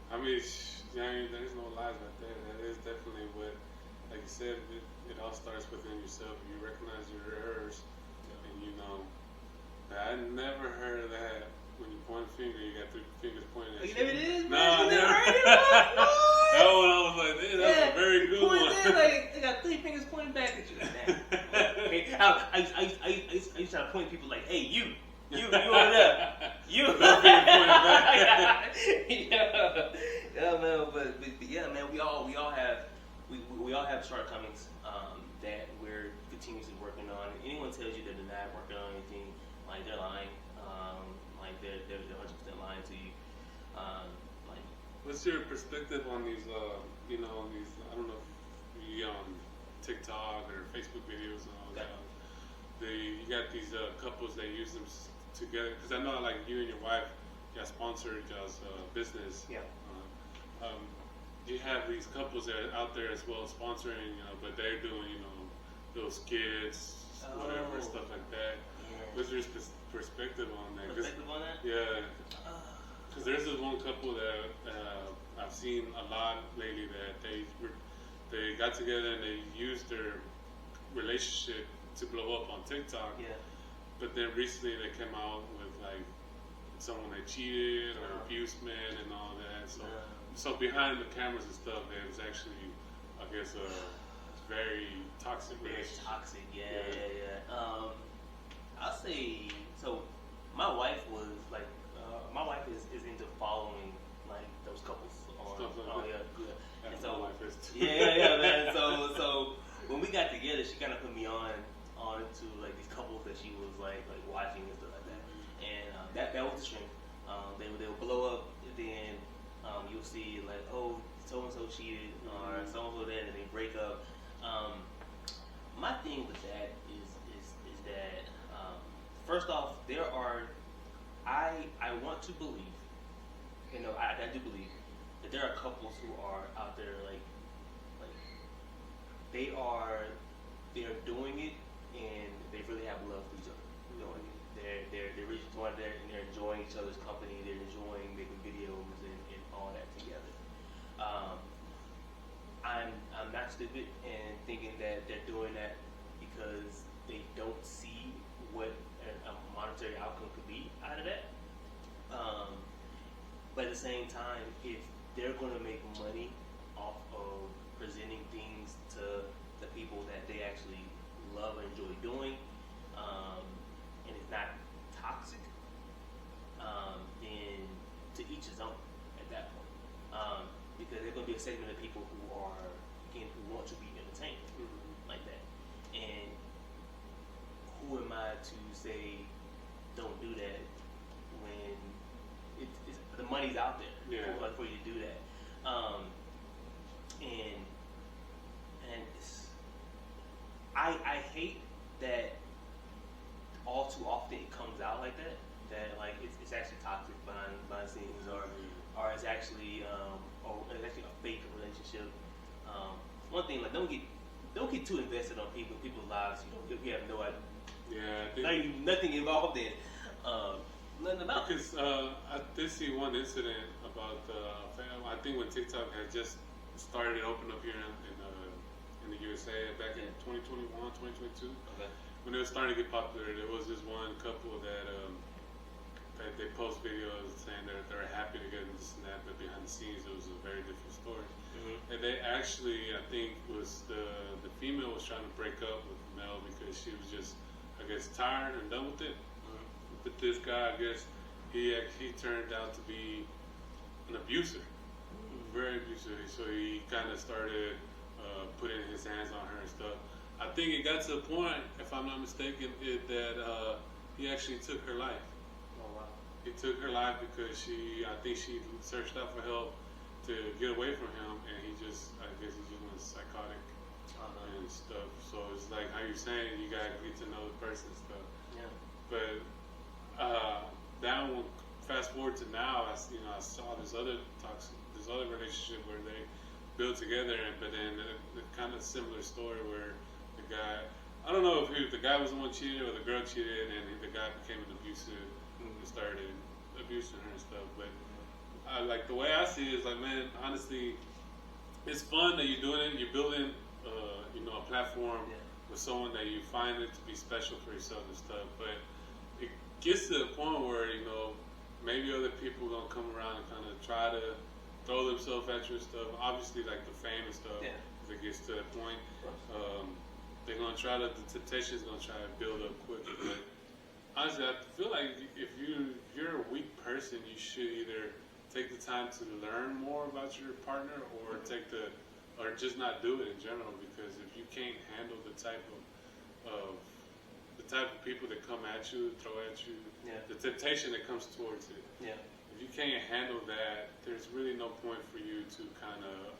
I mean, there's no lies right there. That is definitely what, like you said, it all starts within yourself. You recognize your errors, and I never heard of that. When you point a finger, you got 3 fingers pointing at you. You never did? No, I never heard it. That one, I was like, that's a very good one. Like, they got 3 fingers pointing back at you. Damn. I used to try to point people like, hey, you over there, you. Don't be pointing back. Yeah, man. But yeah, man. We all have shortcomings that we're continuously working on. Anyone tells you that they're not working on anything, like they're lying. Like they're 100% lying to you. Like, what's your perspective on these? These I don't know if you get on TikTok or Facebook videos and all that. You got these couples that use them together, because I know like you and your wife got sponsored y'all's business. Yeah. You have these couples that are out there as well sponsoring, but they're doing those skits, whatever stuff like that. Yeah. What's your perspective on that? Perspective on that? Yeah. Because there's this one couple that I've seen a lot lately that they got together and they used their relationship to blow up on TikTok. Yeah. But then recently they came out with like someone that cheated or abusement and all that. So behind the cameras and stuff, it was actually, I guess, a very toxic relationship. Very toxic. Yeah. I'll say so. My wife was like, my wife is into following like those couples on. Stuff like that. Yeah. And my so wife is too. yeah, man. So when we got together, she kind of put me on to like these couples that she was like watching and stuff like that. And that was the strength. They would blow up, and then you'll see like, oh, so and so cheated or so and so that, and they break up. My thing with that is that first off, I want to believe, I do believe that there are couples who are out there like they're doing it and they really have love for each other doing it. They're really doing it and they're enjoying each other's company. They're enjoying making videos and all that together. I'm not stupid in thinking that they're doing that because they don't see what a monetary outcome could be out of that. But at the same time, if they're going to make money off of presenting things to the people that they actually love and enjoy doing, and it's not toxic, then to each his own at that point. Because there's going to be a segment of people who want to be entertained like that. And who am I to say don't do that when it's the money's out there for you to do that? And I hate that all too often it comes out like that. That like it's actually toxic behind the scenes, or it's actually a fake relationship. One thing, like don't get too invested on people's lives. You have no idea. Yeah, nothing involved in. Nothing about. Because I did see one incident about I think when TikTok had just started open up here in the USA back in 2021, 2022. Okay. When it was starting to get popular, there was this one couple that they post videos saying that they were happy together and this and that, but behind the scenes it was a very different story. And they actually, I think, the female was trying to break up with the male because she was just, I guess, tired and done with it. But this guy, I guess, he turned out to be an abuser, very abusive. So he kind of started putting his hands on her and stuff. I think it got to a point, if I'm not mistaken, that he actually took her life. Oh wow! He took her life because I think she searched out for help to get away from him, and I guess he just went psychotic and stuff. So it's like how you're saying, you gotta get to know the person and stuff. Yeah. But that one, fast forward to now, I saw this other relationship where they built together, but then the kind of similar story where the guy, I don't know if the guy was the one cheated or the girl cheated, and the guy became an abusive and started abusing her and stuff. But like the way I see it is like, man, honestly, it's fun that you're doing it. You're building, a platform with someone that you find it to be special for yourself and stuff. But it gets to the point where maybe other people gonna come around and kind of try to throw themselves at you and stuff. Obviously, like the fame and stuff, if it gets to that point. they're gonna try to. The temptation's gonna try to build up quicker. But honestly, I feel like if you're a weak person, you should either take the time to learn more about your partner, or or just not do it in general. Because if you can't handle the type of people that come at you, throw at you, the temptation that comes towards it. Yeah. If you can't handle that, there's really no point for you to kind of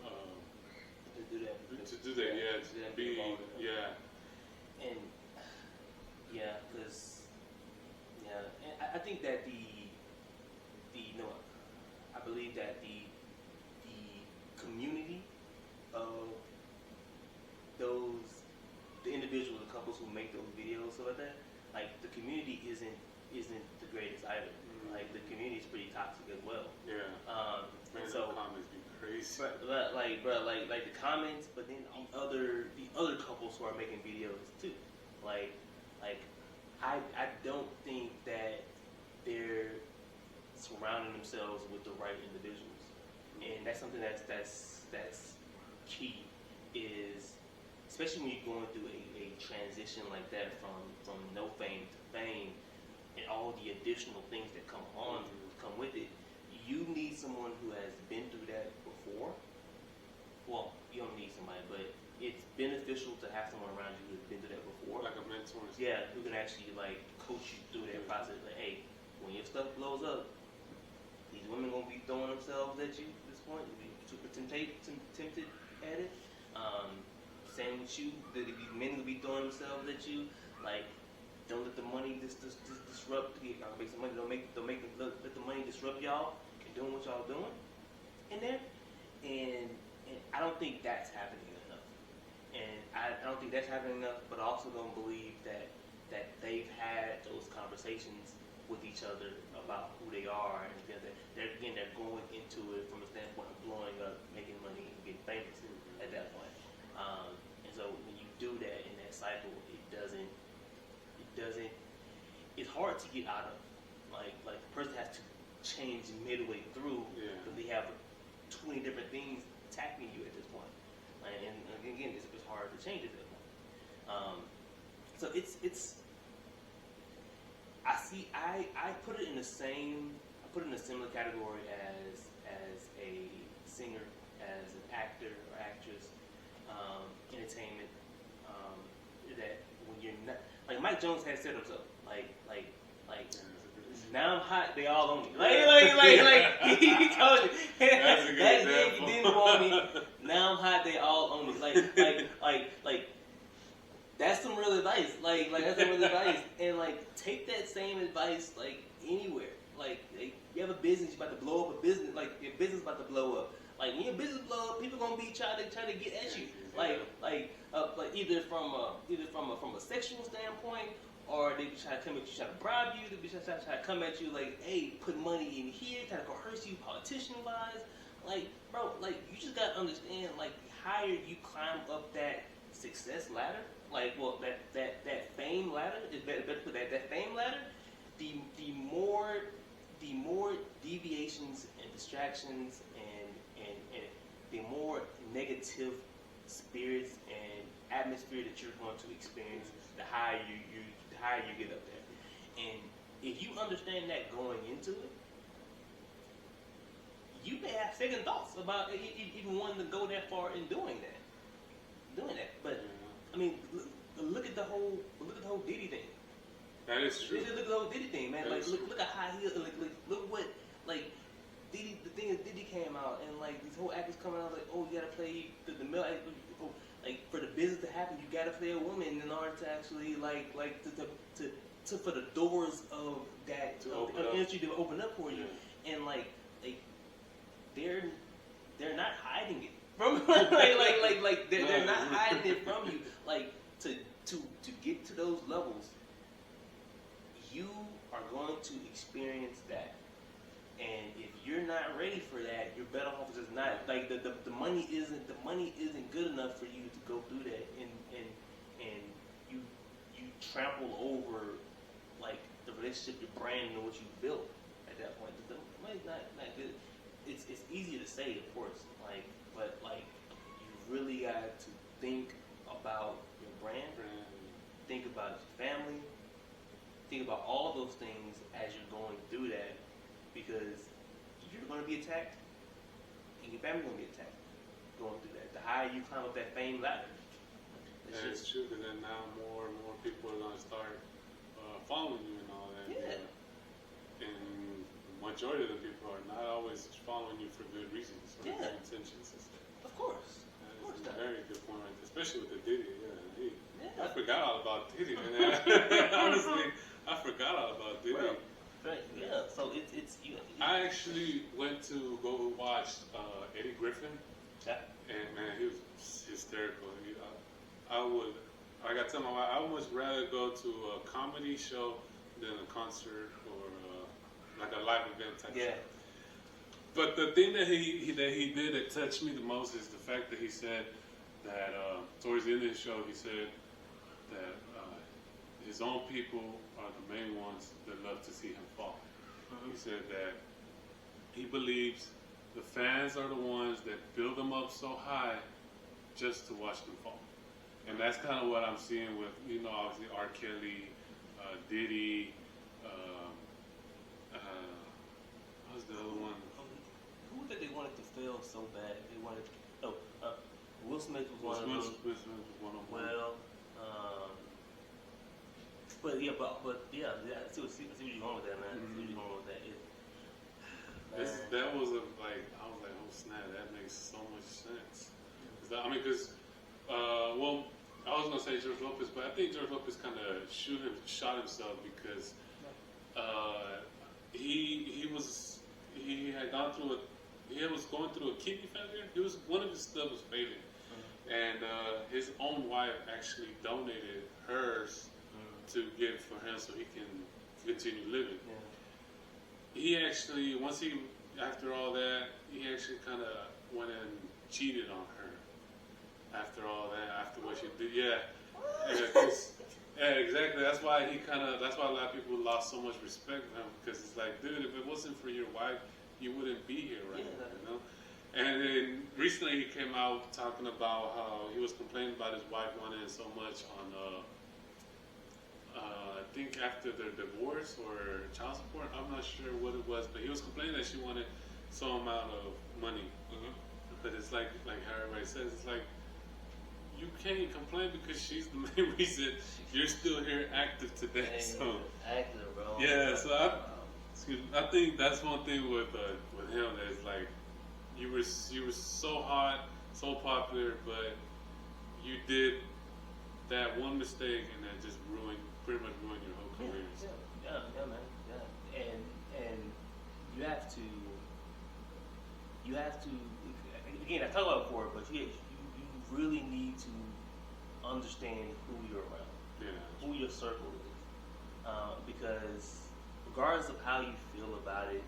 to do that. And because and I think that I believe that the community of the individuals, the couples who make those videos, so like that, like the community isn't the greatest either. Like the community is pretty toxic as well. Yeah. And so comments be crazy. But like the comments, but then the other couples who are making videos too. Like I don't think that they're surrounding themselves with the right individuals, and that's something that's key. Is especially when you're going through a transition like that from no fame to fame, and all the additional things that come with it. You need someone who has been through that before. Well, you don't need somebody, but it's beneficial to have someone around you who's been through that before. Like a mentor. Yeah, who can actually like coach you through that process. Like, hey, when your stuff blows up, these women gonna be throwing themselves at you at this point. You'll be super tempted at it. Same with you. These men will be throwing themselves at you. Like, don't let the money disrupt. Y'all make some money. Let the money disrupt y'all and doing what y'all doing in there. And I don't think that's happening enough. And I don't think that's happening enough. But I also don't believe that they've had those conversations with each other about who they are, and they're going into it from a standpoint of blowing up, making money, and getting famous at that point. And so when you do that in that cycle, it's hard to get out of. Like the person has to change midway through, because they have 20 different things attacking you at this point. And again, it's hard to change at that point. So it's. I put it in the similar category as a singer, as an actor or actress, entertainment. That when you're not, like Mike Jones has said himself, like now I'm hot, they all on me. Like he told you. Back then you didn't want me. Now I'm hot, they all on me. Like that's some real advice. Like that's some real advice. And like take that same advice like anywhere. Like you have a business, you about to blow up a business. Like your business about to blow up. Like when your business blow up, people gonna be trying to get at you. Like either from a sexual standpoint, or they be trying to come at you, try to bribe you. They be trying to come at you like, hey, put money in here, trying to coerce you, politician wise. Like, bro, like you just gotta understand, like the higher you climb up that success ladder, like that fame ladder is better put that fame ladder, the more deviations and distractions and the more negative spirits and atmosphere that you're going to experience, the higher you get up there. And if you understand that going into it, you may have second thoughts about even wanting to go that far in doing that. But I mean, look at the whole Diddy thing. That is true. Look at the whole Diddy thing, man. Like look at how he look what like Diddy. The thing is, Diddy came out and like these whole actors coming out like, oh, you gotta play the male. Like for the business to happen, you gotta play a woman in order to actually to for the doors of that industry to open up for you. And like they're not hiding it from they're not hiding it from you. Like to get to those levels, you are going to experience that. And if you're not ready for that, you're better off just not. Like the money isn't good enough for you to go through that, and you trample over like the relationship, your brand, and what you built at that point. The money's not good. It's easy to say, of course, but you really got to think about your brand because you're going to be attacked, and your family's going to be attacked going through that. The higher you climb up that fame ladder. It's true, because then now more and more people are going to start following you and all that. Yeah. And the majority of the people are not always following you for good reasons or good intentions. Of course. That's a very good point, right? Especially with the Diddy. Yeah. I forgot all about Diddy, man. Honestly, I forgot all about Diddy. Well, yeah, so it's you. I actually went to go watch Eddie Griffin. Yeah. And man, he was hysterical. I got to tell my wife, I would much rather go to a comedy show than a concert or like a live event type show. But the thing that he did that touched me the most is the fact that he said that towards the end of the show, he said that his own people are the main ones that love to see him fall. He said that he believes the fans are the ones that build him up so high just to watch them fall. And that's kind of what I'm seeing with, obviously R. Kelly, Diddy, what was the other one? Who did they wanted to fail so bad? They wanted, Will Smith was one of them. Will Smith was one of them. Well, but I see where you're going with that, man. I see where you're going with that. That was I was like, oh snap, that makes so much sense. Because I was gonna say George Lopez, but I think George Lopez kind of shot himself because he had gone through he was going through a kidney failure. One of his stuff was failing, and his own wife actually donated hers to get for him so he can continue living. He actually, after all that, he actually kind of went and cheated on her. After all that, after what she did, exactly. That's why a lot of people lost so much respect for him, because it's like, dude, if it wasn't for your wife, you wouldn't be here right now, And then recently he came out talking about how he was complaining about his wife wanting so much on, I think after their divorce or child support, I'm not sure what it was, but he was complaining that she wanted some amount of money. But it's like how everybody says, it's like, you can't complain because she's the main reason you're still here active today. Active, bro. Yeah, so I think that's one thing with him, that is like, you were so hot, so popular, but you did that one mistake and that just pretty much ruined your whole career. Yeah, man. Yeah. And you have to again, I talked about it before, but you really need to understand who you're around, who your circle is, because regardless of how you feel about it,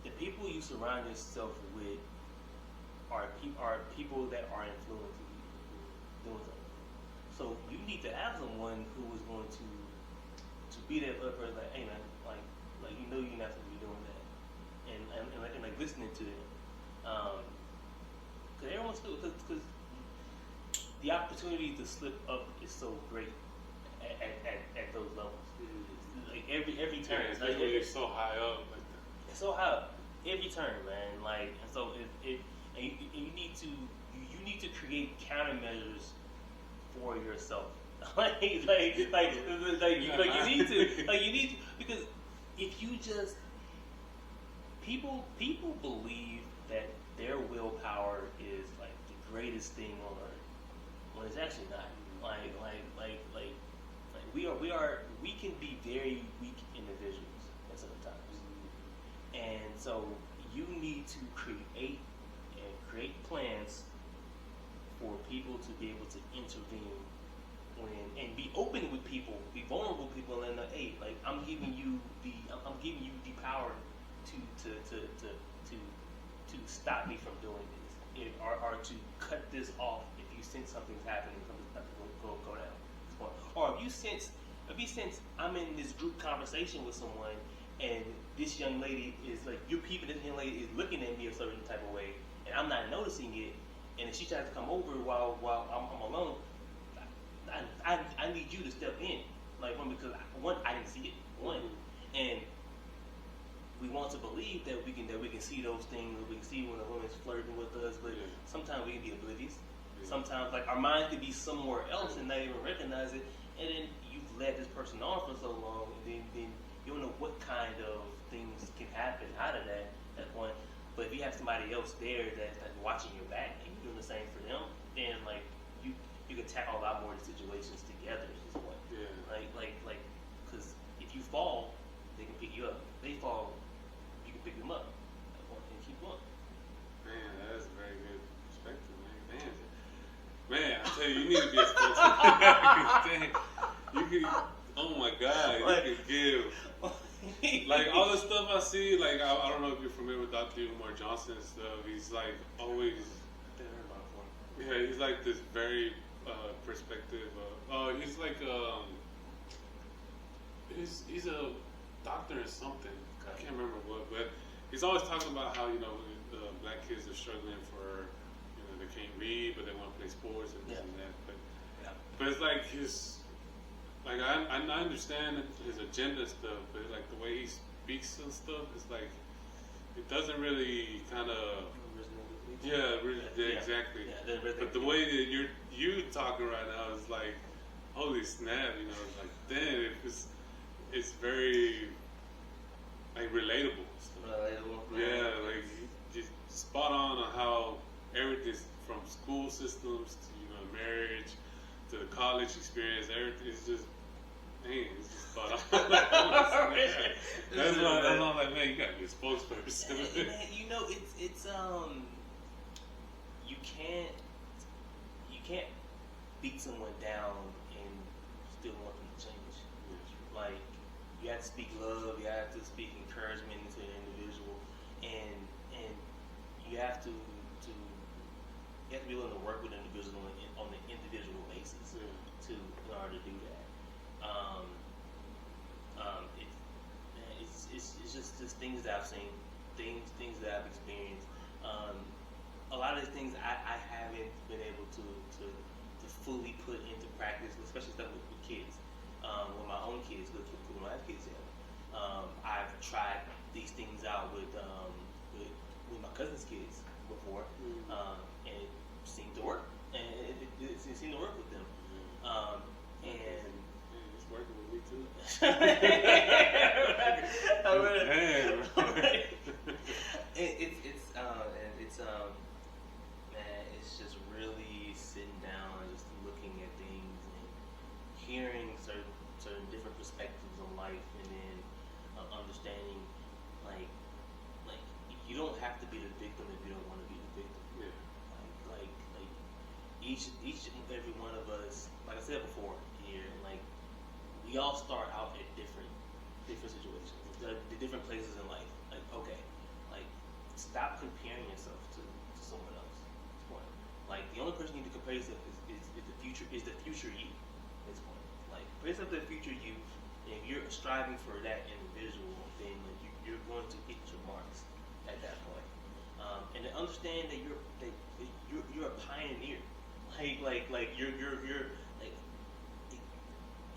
the people you surround yourself with are people that are influencing you, doing something. So you need to have someone who is going to be that other person, like, hey man, like you're not supposed to be doing that, and like listening to them, because everyone's good, because the opportunity to slip up is so great at those levels. Like every turn, especially you're so high up. It's so high up. Every turn, man. Like, and so you need to create countermeasures for yourself. you need to, because if you just people believe that their willpower is like the greatest thing on earth, when it's actually not. We can be very weak individuals at certain times, and so you need to create plans for people to be able to intervene and be open with people, be vulnerable with people, and hey, like I'm giving you the power to stop me from doing this, or to cut this off if you sense something's happening, something's about to go down. Or if you sense I'm in this group conversation with someone, and this young lady is like, you're peeping, this young lady is looking at me a certain type of way, and I'm not noticing it, and if she tries to come over while I'm alone, I need you to step in, like, because I didn't see it, and we want to believe that we can see those things, we can see when a woman's flirting with us, but sometimes we can be oblivious. Sometimes, like, our mind could be somewhere else and not even recognize it, and then you've led this person on for so long, and then you don't know what kind of things can happen out of that point. But if you have somebody else there that's watching your back and you're doing the same for them, then like you can tackle a lot more of the situations together at this point. Yeah. Like, because if you fall, they can pick you up. If they fall, you can pick them up and keep going. Man, that's a very good perspective, man. Man, I tell you, you need to be a spokesman. You could, oh my God, you could give. Like, all the stuff I see, like, I don't know if you're familiar with Dr. Umar Johnson and stuff. He's like always, yeah, he's like this very perspective. He's like, he's a doctor in something. I can't remember what, but he's always talking about how, black kids are struggling for, they can't read, but they want to play sports and this and that. But it's like like, I understand his agenda stuff, but like the way he speaks and stuff, it's like, it doesn't really kind of, exactly. But the way that you talking right now is like, holy snap, it's like, damn, it's very, like, relatable stuff. Yeah, like, just spot on how everything's from school systems to, marriage, to the college experience, everything is just, it's just spot on. That's why I'm like, man, you gotta be a spokesperson. And, it's you can't beat someone down and still want them to change. Like, you have to speak love, you have to speak encouragement into an individual, and you have to be willing to work with an individual on an individual basis in order to do that. It's just things that I've seen, things that I've experienced. A lot of the things I haven't been able to fully put into practice, especially stuff with kids. With my own kids, with my kids, I've tried these things out with my cousin's kids before, and it seemed to work. And it seemed to work with them. And it's working with me too. It's just really sitting down and just looking at things and hearing certain different perspectives on life, and then understanding like you don't have to be the victim if you don't want to be the victim. Like each and every one of us, like I said before here, like, we all start out at different situations, the different places in life. Like, okay, like, stop comparing yourself to someone else. Like, the only person you need to compare yourself is the future you at this point. Like, compare yourself to the future you, and if you're striving for that individual, then like, you're going to hit your marks at that point. And to understand that you're a pioneer. Like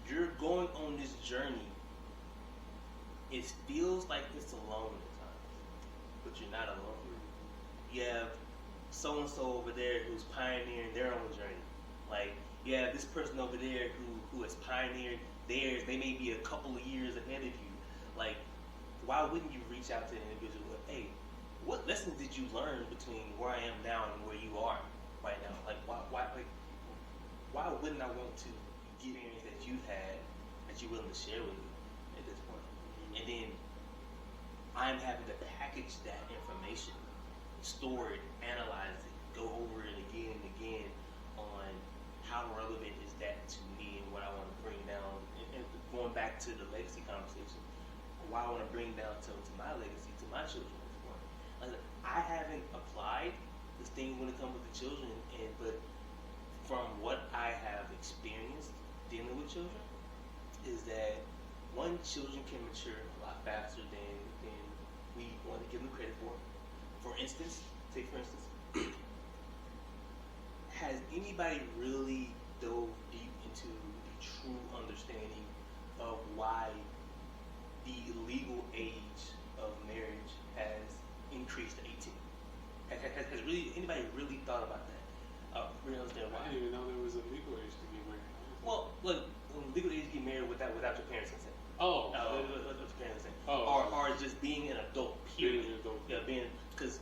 you're going on this journey. It feels like it's alone at times, but you're not alone. You have so and so over there who's pioneering their own journey. Like, you have this person over there who has pioneered theirs. They may be a couple of years ahead of you. Like, why wouldn't you reach out to an individual? Hey, what lessons did you learn between where I am now and where you are right now? Like, why wouldn't I want to get experience that you've had that you're willing to share with me at this point? And then I'm having to package that information, store it, analyze it, go over it again and again on how relevant is that to me and what I want to bring down. And going back to the legacy conversation, what I want to bring down to my legacy, to my children at this point. Like, I haven't applied this thing when it comes to the children, but from what I have experienced dealing with children, is that one, children can mature a lot faster than we want to give them credit for. For instance, has anybody really dove deep into the true understanding of why the legal age of marriage has increased to 18? Has really anybody really thought about that? Really understand why? I didn't even know there was a legal age to get married. Well, look, legal age to get married without your parents' consent. Oh. Without your parents' consent. Oh. Or just being an adult. Period. Being an adult. Yeah, because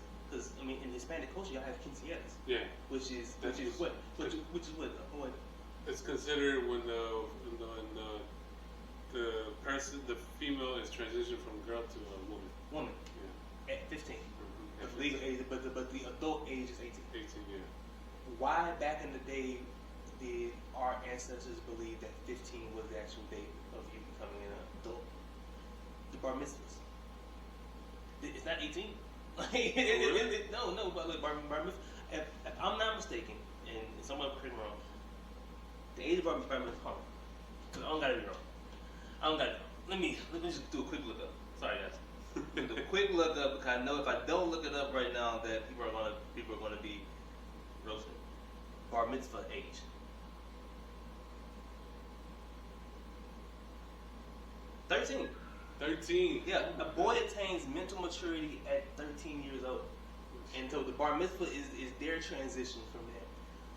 I mean in Hispanic culture y'all have quinceañeras. Yeah. Which is what? It's considered when the person, the female, is transitioned from girl to a woman. Woman. Yeah. At 15. Mm-hmm. But legal age, but the adult age is 18. 18, yeah. Why back in the day did our ancestors believe that 15 was the actual date of you becoming an adult? The bar mitzvahs. It's not 18. Like, no, but like bar mitzvah. If I'm not mistaken, and someone correct me wrong, the age of bar mitzvah is hard. Because I don't got it wrong. Let me just do a quick look up. Sorry guys. Do a quick look up because I know if I don't look it up right now that people are gonna be roasted. Bar mitzvah age. 13. 13. Yeah, a boy attains mental maturity at 13 years old. And so the bar mitzvah is their transition from there.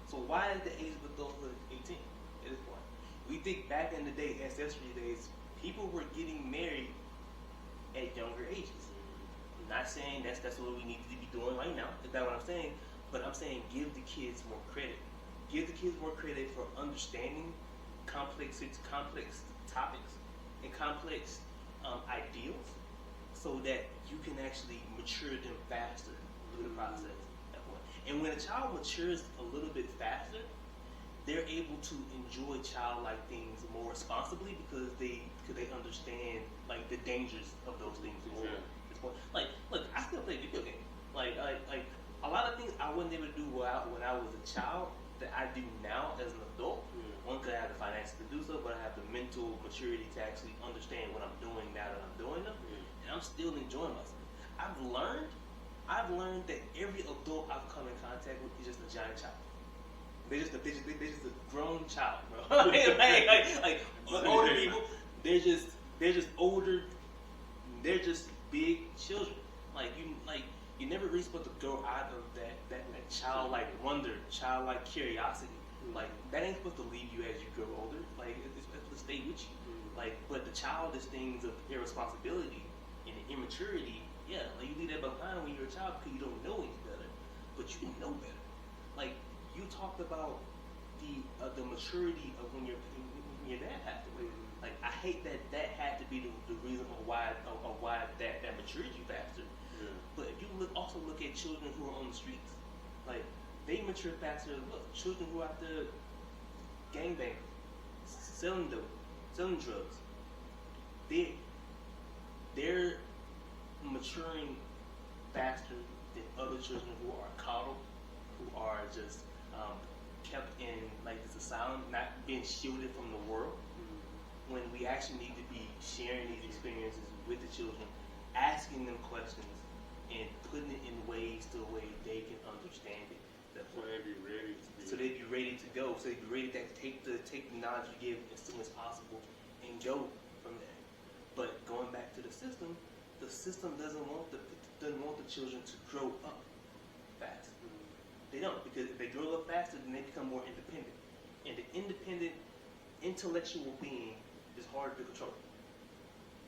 So why is the age of adulthood 18 at this point? We think back in the day, ancestry days, people were getting married at younger ages. I'm not saying that's what we need to be doing right now. That's not what I'm saying. But I'm saying give the kids more credit. Give the kids more credit for understanding complex topics and complex ideals so that you can actually mature them faster through the process. And when a child matures a little bit faster, they're able to enjoy childlike things more responsibly because they understand like the dangers of those things more. Yeah. Like, look, I still play video games. Like a lot of things I wasn't able to do when I was a child that I do now as an adult. One, because I have the finances to do so, but I have the mental maturity to actually understand what I'm doing now that I'm doing them, and I'm still enjoying myself. I've learned that every adult I've come in contact with is just a giant child. They're just a grown child, bro. like older people, they're just older. They're just big children. You never really supposed to grow out of that childlike wonder, childlike curiosity. Like that ain't supposed to leave you as you grow older. Like it's supposed to stay with you. Like, but the childish things of irresponsibility and immaturity, yeah, like you leave that behind when you're a child because you don't know any better. But you can know better. Like you talked about the maturity of when your dad passed away. Like I hate that had to be the reason of why that matured you faster. Yeah. But if you also look at children who are on the streets, like they mature faster as well. Children who are out there gangbanging, selling dope, selling drugs. They're maturing faster than other children who are coddled, who are just kept in like this asylum, not being shielded from the world. When we actually need to be sharing these experiences with the children, asking them questions, and putting it in ways to the way they can understand it. So they'd be ready to be. So they'd be ready to go. So they'd be ready to take the knowledge you give as soon as possible and go from there. But going back to the system doesn't want the children to grow up fast. They don't, because if they grow up faster, then they become more independent. And the independent intellectual being is hard to control.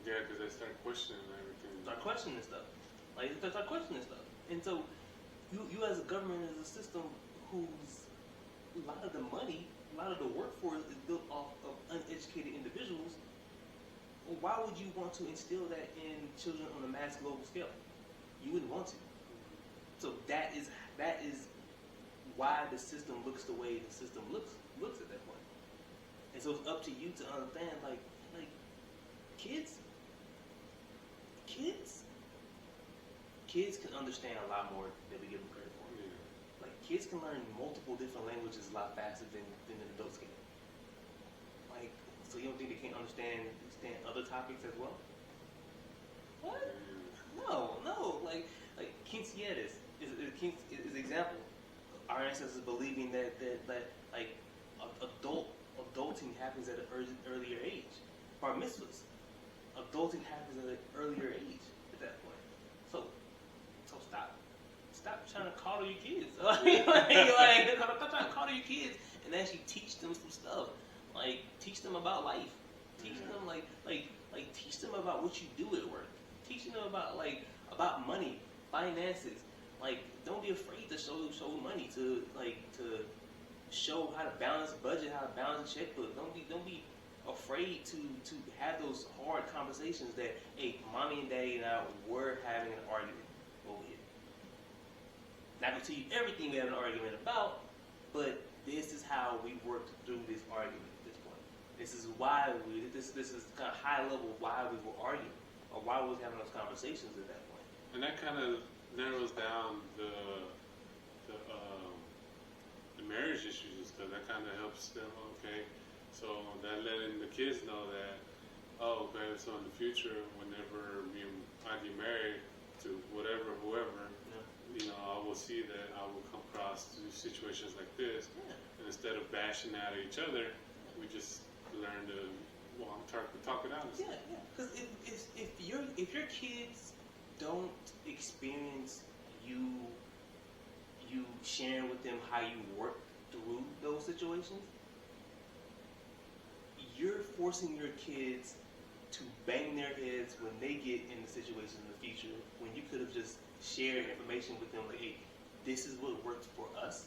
Yeah, because they start questioning everything. Start questioning stuff. And so you as a government, as a system whose a lot of the money, a lot of the workforce is built off of uneducated individuals, well, why would you want to instill that in children on a mass global scale? You wouldn't want to. So that is why the system looks the way the system looks at that point. And so it's up to you to understand, like kids can understand a lot more than we give them credit for. Yeah. Like kids can learn multiple different languages a lot faster than adults can. Like, so you don't think they can't understand other topics as well? What? No. Like quinceañeras is an example. Our ancestors believing that like adulting happens at an earlier age. Bar mitzvahs, adulting happens at an earlier age at that point. stop trying to coddle your kids. Stop trying to coddle your kids and actually teach them some stuff. Like, teach them about life. Teach them teach them about what you do at work. Teach them about money, finances. Like, don't be afraid to show money, to show how to balance a budget, how to balance a checkbook. Don't be afraid to have those hard conversations that, hey, mommy and daddy and I were having an argument over here. Not gonna tell you everything we have an argument about, but this is how we worked through this argument at this point. This is why this is kind of high level why we were arguing, or why we was having those conversations at that point. And that kind of narrows down the marriage issues and stuff. That kind of helps them. Okay, so that letting the kids know that, oh, okay, so in the future, whenever I get married to whoever, you know, I will see that I will come across to situations like this, and instead of bashing at each other, we just learn to talk it out. Yeah. Because if your kids don't experience you sharing with them how you work through those situations, you're forcing your kids to bang their heads when they get in the situation in the future, when you could have just shared information with them, like, hey, this is what worked for us,